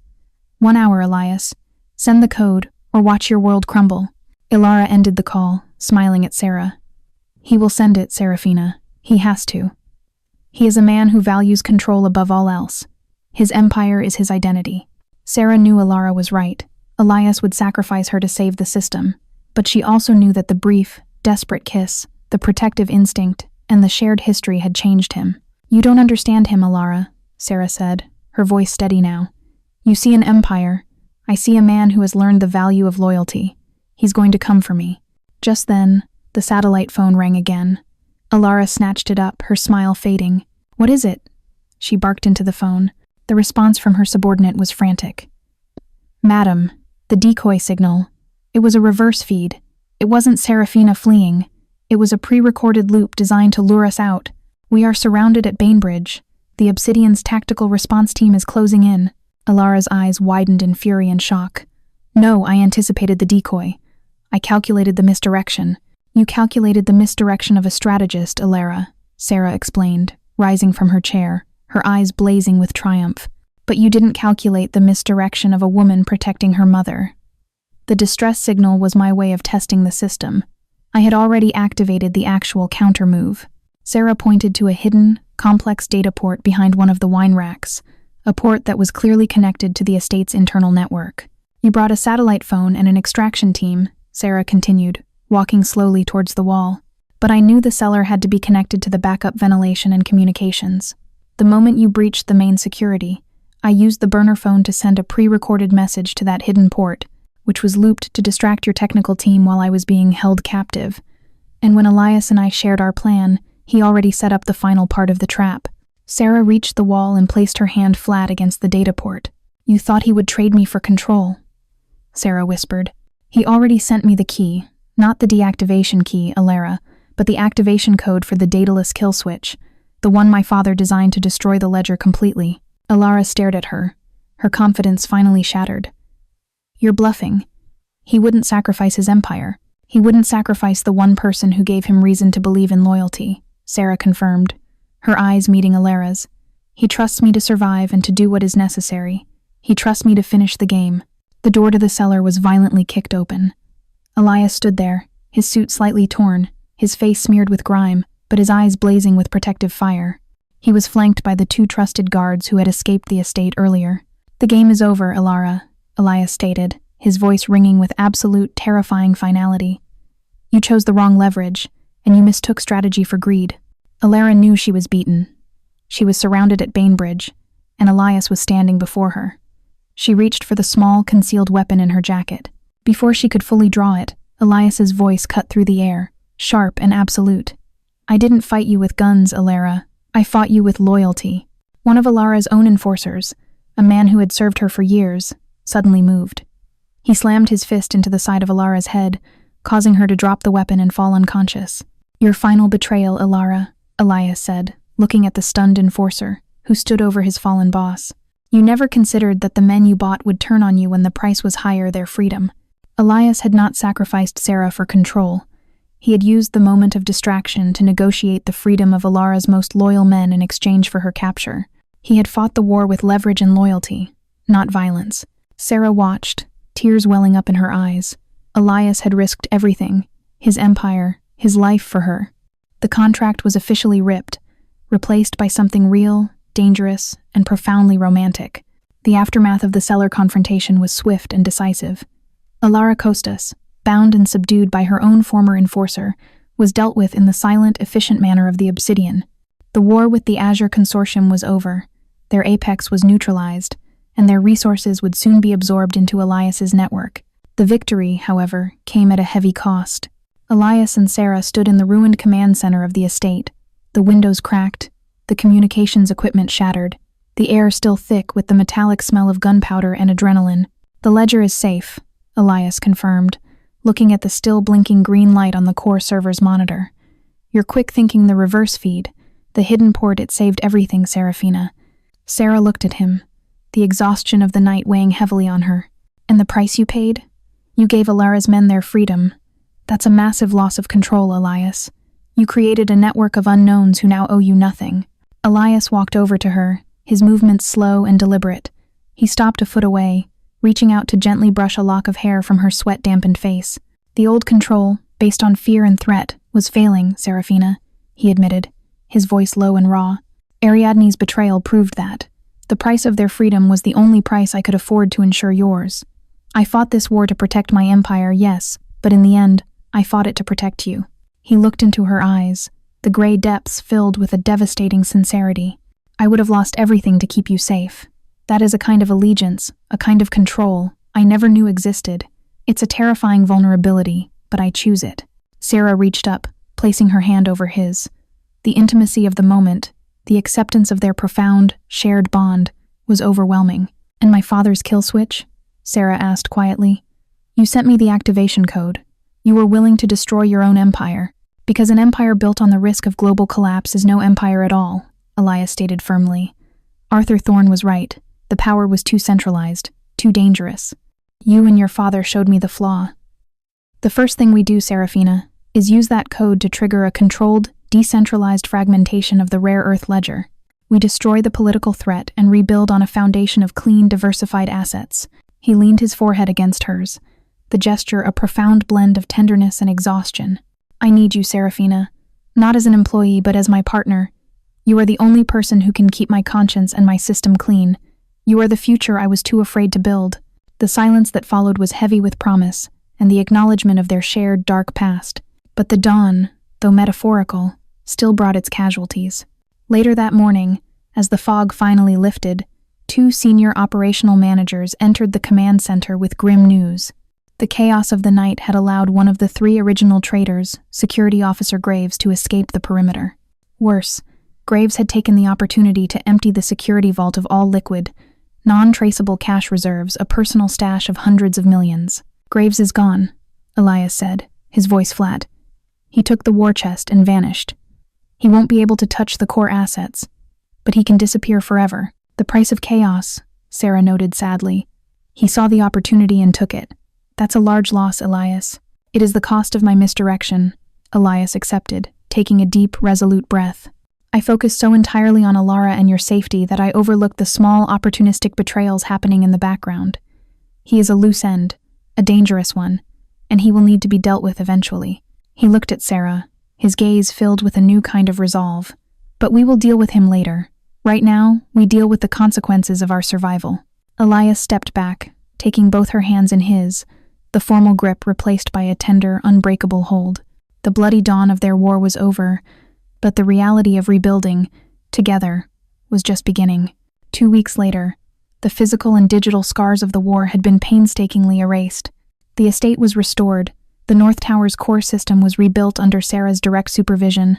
1 hour, Elias. Send the code, or watch your world crumble. Elara ended the call, smiling at Sera. He will send it, Seraphina. He has to. He is a man who values control above all else. His empire is his identity. Sera knew Elara was right. Elias would sacrifice her to save the system, but she also knew that the brief, desperate kiss, the protective instinct, and the shared history had changed him. You don't understand him, Elara, Sera said, her voice steady now. You see an empire. I see a man who has learned the value of loyalty. He's going to come for me. Just then, the satellite phone rang again. Elara snatched it up, her smile fading. What is it? She barked into the phone. The response from her subordinate was frantic. Madam, the decoy signal. It was a reverse feed. It wasn't Seraphina fleeing. It was a pre-recorded loop designed to lure us out. We are surrounded at Bainbridge. The Obsidian's tactical response team is closing in. Elara's eyes widened in fury and shock. No, I anticipated the decoy. I calculated the misdirection. You calculated the misdirection of a strategist, Elara, Sera explained, rising from her chair, her eyes blazing with triumph. But you didn't calculate the misdirection of a woman protecting her mother. The distress signal was my way of testing the system. I had already activated the actual counter-move. Sera pointed to a hidden, complex data port behind one of the wine racks, a port that was clearly connected to the estate's internal network. You brought a satellite phone and an extraction team, Sera continued, walking slowly towards the wall. But I knew the cellar had to be connected to the backup ventilation and communications. The moment you breached the main security, I used the burner phone to send a pre-recorded message to that hidden port, which was looped to distract your technical team while I was being held captive. And when Elias and I shared our plan, he already set up the final part of the trap. Sera reached the wall and placed her hand flat against the data port. You thought he would trade me for control, Sera whispered. He already sent me the key, not the deactivation key, Elara, but the activation code for the Daedalus kill switch, the one my father designed to destroy the ledger completely. Elara stared at her, her confidence finally shattered. You're bluffing. He wouldn't sacrifice his empire. He wouldn't sacrifice the one person who gave him reason to believe in loyalty, Sera confirmed, her eyes meeting Elara's. He trusts me to survive and to do what is necessary. He trusts me to finish the game. The door to the cellar was violently kicked open. Elias stood there, his suit slightly torn, his face smeared with grime, but his eyes blazing with protective fire. He was flanked by the 2 trusted guards who had escaped the estate earlier. The game is over, Elara, Elias stated, his voice ringing with absolute, terrifying finality. You chose the wrong leverage, and you mistook strategy for greed. Elara knew she was beaten. She was surrounded at Bainbridge, and Elias was standing before her. She reached for the small, concealed weapon in her jacket. Before she could fully draw it, Elias's voice cut through the air, sharp and absolute. I didn't fight you with guns, Elara. I fought you with loyalty. One of Elara's own enforcers, a man who had served her for years, suddenly moved. He slammed his fist into the side of Elara's head, causing her to drop the weapon and fall unconscious. Your final betrayal, Elara, Elias said, looking at the stunned enforcer, who stood over his fallen boss. You never considered that the men you bought would turn on you when the price was higher, their freedom. Elias had not sacrificed Sera for control. He had used the moment of distraction to negotiate the freedom of Elara's most loyal men in exchange for her capture. He had fought the war with leverage and loyalty, not violence. Sera watched, tears welling up in her eyes. Elias had risked everything, his empire, his life for her. The contract was officially ripped, replaced by something real, dangerous, and profoundly romantic. The aftermath of the cellar confrontation was swift and decisive. Elara Costas, bound and subdued by her own former enforcer, was dealt with in the silent, efficient manner of the Obsidian. The war with the Azure Consortium was over, their apex was neutralized, and their resources would soon be absorbed into Elias's network. The victory, however, came at a heavy cost. Elias and Sera stood in the ruined command center of the estate, the windows cracked, the communications equipment shattered, the air still thick with the metallic smell of gunpowder and adrenaline. "The ledger is safe," Elias confirmed, looking at the still blinking green light on the core server's monitor. "You're quick thinking the reverse feed, the hidden port, it saved everything, Seraphina." Sera looked at him, the exhaustion of the night weighing heavily on her. "And the price you paid? You gave Alara's men their freedom. That's a massive loss of control, Elias. You created a network of unknowns who now owe you nothing." Elias walked over to her, his movements slow and deliberate. He stopped a foot away, reaching out to gently brush a lock of hair from her sweat-dampened face. "The old control, based on fear and threat, was failing, Seraphina," he admitted, his voice low and raw. "Ariadne's betrayal proved that. The price of their freedom was the only price I could afford to ensure yours. I fought this war to protect my empire, yes, but in the end, I fought it to protect you." He looked into her eyes, the gray depths filled with a devastating sincerity. "I would have lost everything to keep you safe. That is a kind of allegiance, a kind of control I never knew existed. It's a terrifying vulnerability, but I choose it." Sera reached up, placing her hand over his. The intimacy of the moment, the acceptance of their profound, shared bond, was overwhelming. "And my father's kill switch?" Sera asked quietly. "You sent me the activation code. You were willing to destroy your own empire. Because an empire built on the risk of global collapse is no empire at all," Elias stated firmly. "Arthur Thorne was right. The power was too centralized, too dangerous. You and your father showed me the flaw. The first thing we do, Seraphina, is use that code to trigger a controlled, decentralized fragmentation of the rare earth ledger. We destroy the political threat and rebuild on a foundation of clean, diversified assets." He leaned his forehead against hers, the gesture a profound blend of tenderness and exhaustion. "I need you, Seraphina, not as an employee but as my partner. You are the only person who can keep my conscience and my system clean. You are the future I was too afraid to build." The silence that followed was heavy with promise and the acknowledgement of their shared dark past. But the dawn, though metaphorical, still brought its casualties. Later that morning, as the fog finally lifted, 2 senior operational managers entered the command center with grim news. The chaos of the night had allowed one of the 3 original traitors, Security Officer Graves, to escape the perimeter. Worse, Graves had taken the opportunity to empty the security vault of all liquid, non-traceable cash reserves, a personal stash of hundreds of millions. "Graves is gone," Elias said, his voice flat. "He took the war chest and vanished. He won't be able to touch the core assets, but he can disappear forever." "The price of chaos," Sera noted sadly. "He saw the opportunity and took it. That's a large loss, Elias." "It is the cost of my misdirection," Elias accepted, taking a deep, resolute breath. "I focused so entirely on Alara and your safety that I overlooked the small, opportunistic betrayals happening in the background. He is a loose end, a dangerous one, and he will need to be dealt with eventually." He looked at Sera, his gaze filled with a new kind of resolve. "But we will deal with him later. Right now, we deal with the consequences of our survival." Elias stepped back, taking both her hands in his, the formal grip replaced by a tender, unbreakable hold. The bloody dawn of their war was over, but the reality of rebuilding, together, was just beginning. 2 weeks later, the physical and digital scars of the war had been painstakingly erased. The estate was restored, the North Tower's core system was rebuilt under Sera's direct supervision,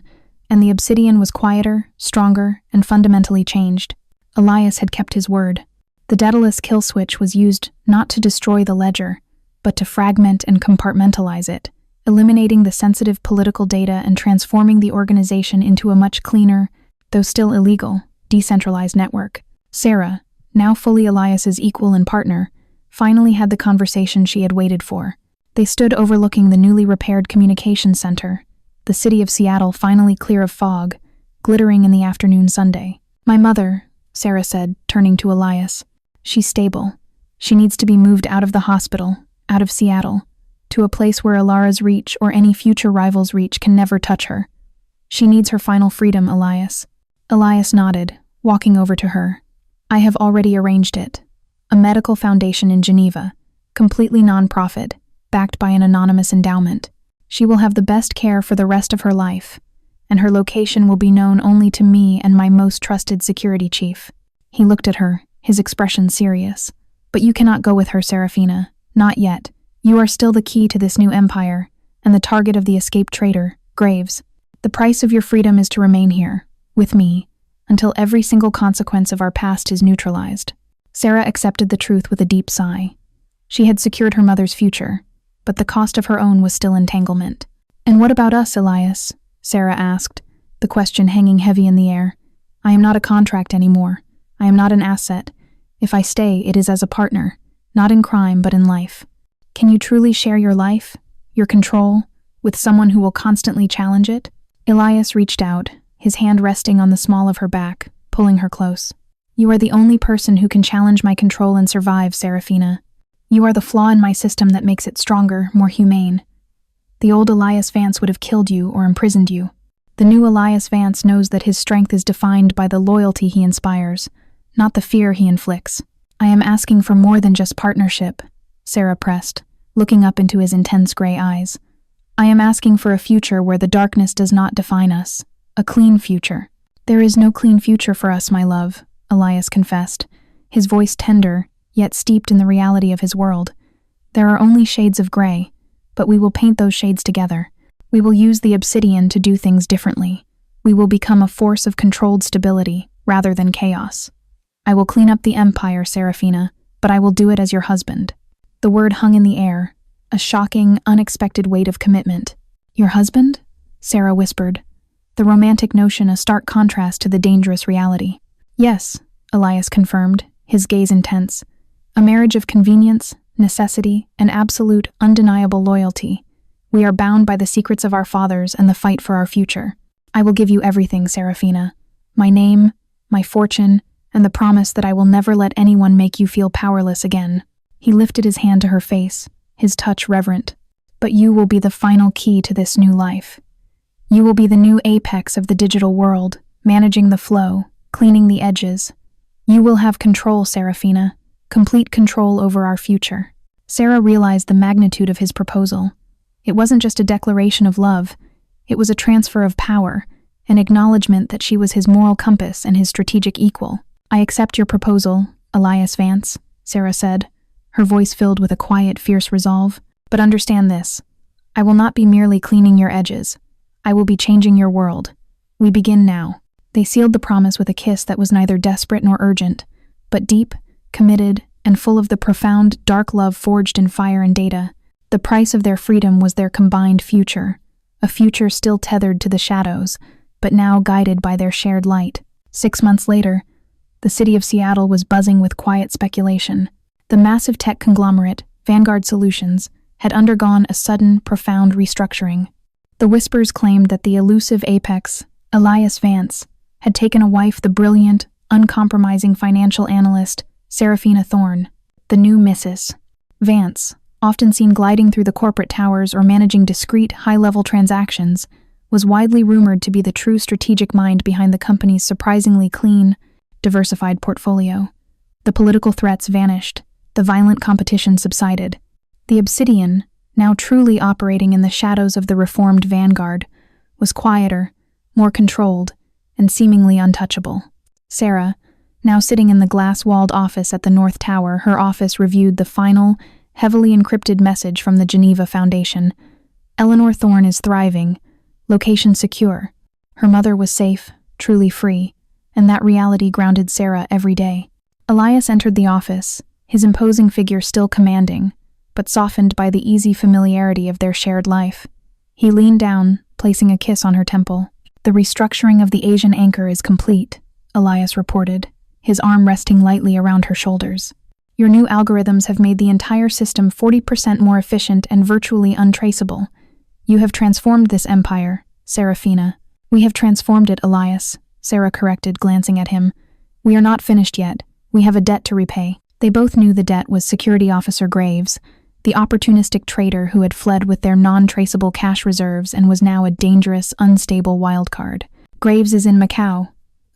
and the Obsidian was quieter, stronger, and fundamentally changed. Elias had kept his word. The Daedalus kill switch was used not to destroy the ledger, but to fragment and compartmentalize it, eliminating the sensitive political data and transforming the organization into a much cleaner, though still illegal, decentralized network. Sera, now fully Elias's equal and partner, finally had the conversation she had waited for. They stood overlooking the newly repaired communications center, the city of Seattle finally clear of fog, glittering in the afternoon Sunday. "My mother," Sera said, turning to Elias. "She's stable. She needs to be moved out of the hospital, out of Seattle, to a place where Alara's reach or any future rival's reach can never touch her. She needs her final freedom, Elias." Elias nodded, walking over to her. "I have already arranged it. A medical foundation in Geneva, completely non-profit, backed by an anonymous endowment. She will have the best care for the rest of her life, and her location will be known only to me and my most trusted security chief." He looked at her, his expression serious. "But you cannot go with her, Seraphina. Not yet. You are still the key to this new empire, and the target of the escaped traitor, Graves. The price of your freedom is to remain here, with me, until every single consequence of our past is neutralized." Sera accepted the truth with a deep sigh. She had secured her mother's future, but the cost of her own was still entanglement. "And what about us, Elias?" Sera asked, the question hanging heavy in the air. "I am not a contract anymore. I am not an asset. If I stay, it is as a partner, not in crime but in life. Can you truly share your life, your control, with someone who will constantly challenge it?" Elias reached out, his hand resting on the small of her back, pulling her close. "You are the only person who can challenge my control and survive, Seraphina. You are the flaw in my system that makes it stronger, more humane. The old Elias Vance would have killed you or imprisoned you. The new Elias Vance knows that his strength is defined by the loyalty he inspires, not the fear he inflicts." "I am asking for more than just partnership," Sera pressed, looking up into his intense gray eyes. "I am asking for a future where the darkness does not define us, a clean future." "There is no clean future for us, my love," Elias confessed, his voice tender, yet steeped in the reality of his world. "There are only shades of gray, but we will paint those shades together. We will use the Obsidian to do things differently. We will become a force of controlled stability, rather than chaos. I will clean up the Empire, Seraphina, but I will do it as your husband." The word hung in the air, a shocking, unexpected weight of commitment. "Your husband?" Sera whispered, the romantic notion a stark contrast to the dangerous reality. "Yes," Elias confirmed, his gaze intense. "A marriage of convenience, necessity, and absolute, undeniable loyalty. We are bound by the secrets of our fathers and the fight for our future. I will give you everything, Seraphina. My name, my fortune, and the promise that I will never let anyone make you feel powerless again." He lifted his hand to her face, his touch reverent. "But you will be the final key to this new life. You will be the new apex of the digital world, managing the flow, cleaning the edges. You will have control, Seraphina, complete control over our future." Sera realized the magnitude of his proposal. It wasn't just a declaration of love, it was a transfer of power, an acknowledgement that she was his moral compass and his strategic equal. "I accept your proposal, Elias Vance," Sera said, her voice filled with a quiet, fierce resolve. "But understand this. I will not be merely cleaning your edges. I will be changing your world. We begin now." They sealed the promise with a kiss that was neither desperate nor urgent, but deep, committed, and full of the profound, dark love forged in fire and data. The price of their freedom was their combined future, a future still tethered to the shadows, but now guided by their shared light. 6 months later, the city of Seattle was buzzing with quiet speculation. The massive tech conglomerate, Vanguard Solutions, had undergone a sudden, profound restructuring. The whispers claimed that the elusive apex, Elias Vance, had taken a wife, the brilliant, uncompromising financial analyst, Seraphina Thorne, the new Mrs. Vance, often seen gliding through the corporate towers or managing discreet, high-level transactions, was widely rumored to be the true strategic mind behind the company's surprisingly clean, diversified portfolio. The political threats vanished, the violent competition subsided. The Obsidian, now truly operating in the shadows of the reformed Vanguard, was quieter, more controlled, and seemingly untouchable. Sera, now sitting in the glass-walled office at the North Tower, her office reviewed the final, heavily encrypted message from the Geneva Foundation. Eleanor Thorne is thriving, location secure. Her mother was safe, truly free, and that reality grounded Sera every day. Elias entered the office, his imposing figure still commanding, but softened by the easy familiarity of their shared life. He leaned down, placing a kiss on her temple. "The restructuring of the Asian anchor is complete," Elias reported, his arm resting lightly around her shoulders. "Your new algorithms have made the entire system 40% more efficient and virtually untraceable. You have transformed this empire, Seraphina." "We have transformed it, Elias," Sera corrected, glancing at him. "We are not finished yet. We have a debt to repay." They both knew the debt was Security Officer Graves, the opportunistic traitor who had fled with their non-traceable cash reserves and was now a dangerous, unstable wildcard. "Graves is in Macau,"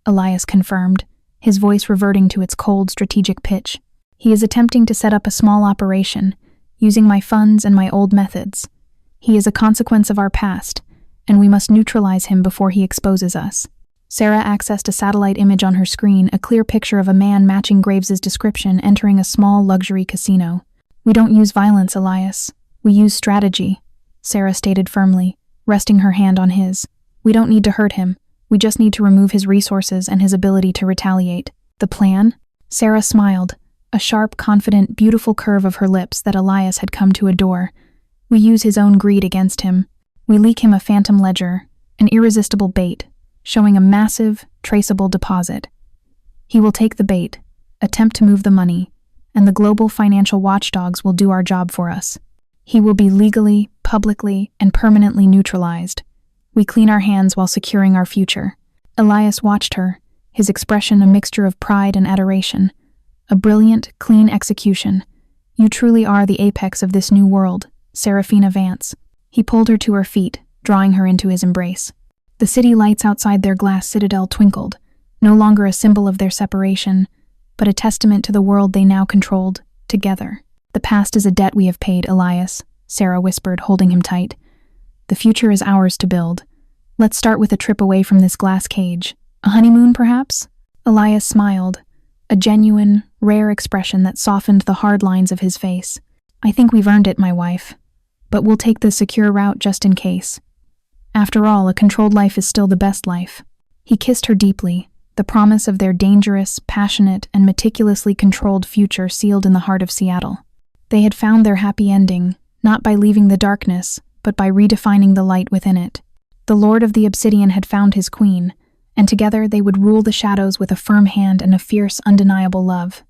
Elias confirmed, his voice reverting to its cold, strategic pitch. "He is attempting to set up a small operation, using my funds and my old methods. He is a consequence of our past, and we must neutralize him before he exposes us. Sera accessed a satellite image on her screen, a clear picture of a man matching Graves's description entering a small luxury casino. "We don't use violence, Elias. We use strategy," Sera stated firmly, resting her hand on his. "We don't need to hurt him. We just need to remove his resources and his ability to retaliate." "The plan?" Sera smiled, a sharp, confident, beautiful curve of her lips that Elias had come to adore. "We use his own greed against him. We leak him a phantom ledger, an irresistible bait, showing a massive, traceable deposit. He will take the bait, attempt to move the money, and the global financial watchdogs will do our job for us. He will be legally, publicly, and permanently neutralized. We clean our hands while securing our future." Elias watched her, his expression a mixture of pride and adoration. "A brilliant, clean execution. You truly are the apex of this new world, Seraphina Vance." He pulled her to her feet, drawing her into his embrace. The city lights outside their glass citadel twinkled, no longer a symbol of their separation, but a testament to the world they now controlled, together. "The past is a debt we have paid, Elias," Sera whispered, holding him tight. "The future is ours to build. Let's start with a trip away from this glass cage. A honeymoon, perhaps?" Elias smiled, a genuine, rare expression that softened the hard lines of his face. "I think we've earned it, my wife. But we'll take the secure route just in case. After all, a controlled life is still the best life." He kissed her deeply, the promise of their dangerous, passionate, and meticulously controlled future sealed in the heart of Seattle. They had found their happy ending, not by leaving the darkness, but by redefining the light within it. The Lord of the Obsidian had found his queen, and together they would rule the shadows with a firm hand and a fierce, undeniable love.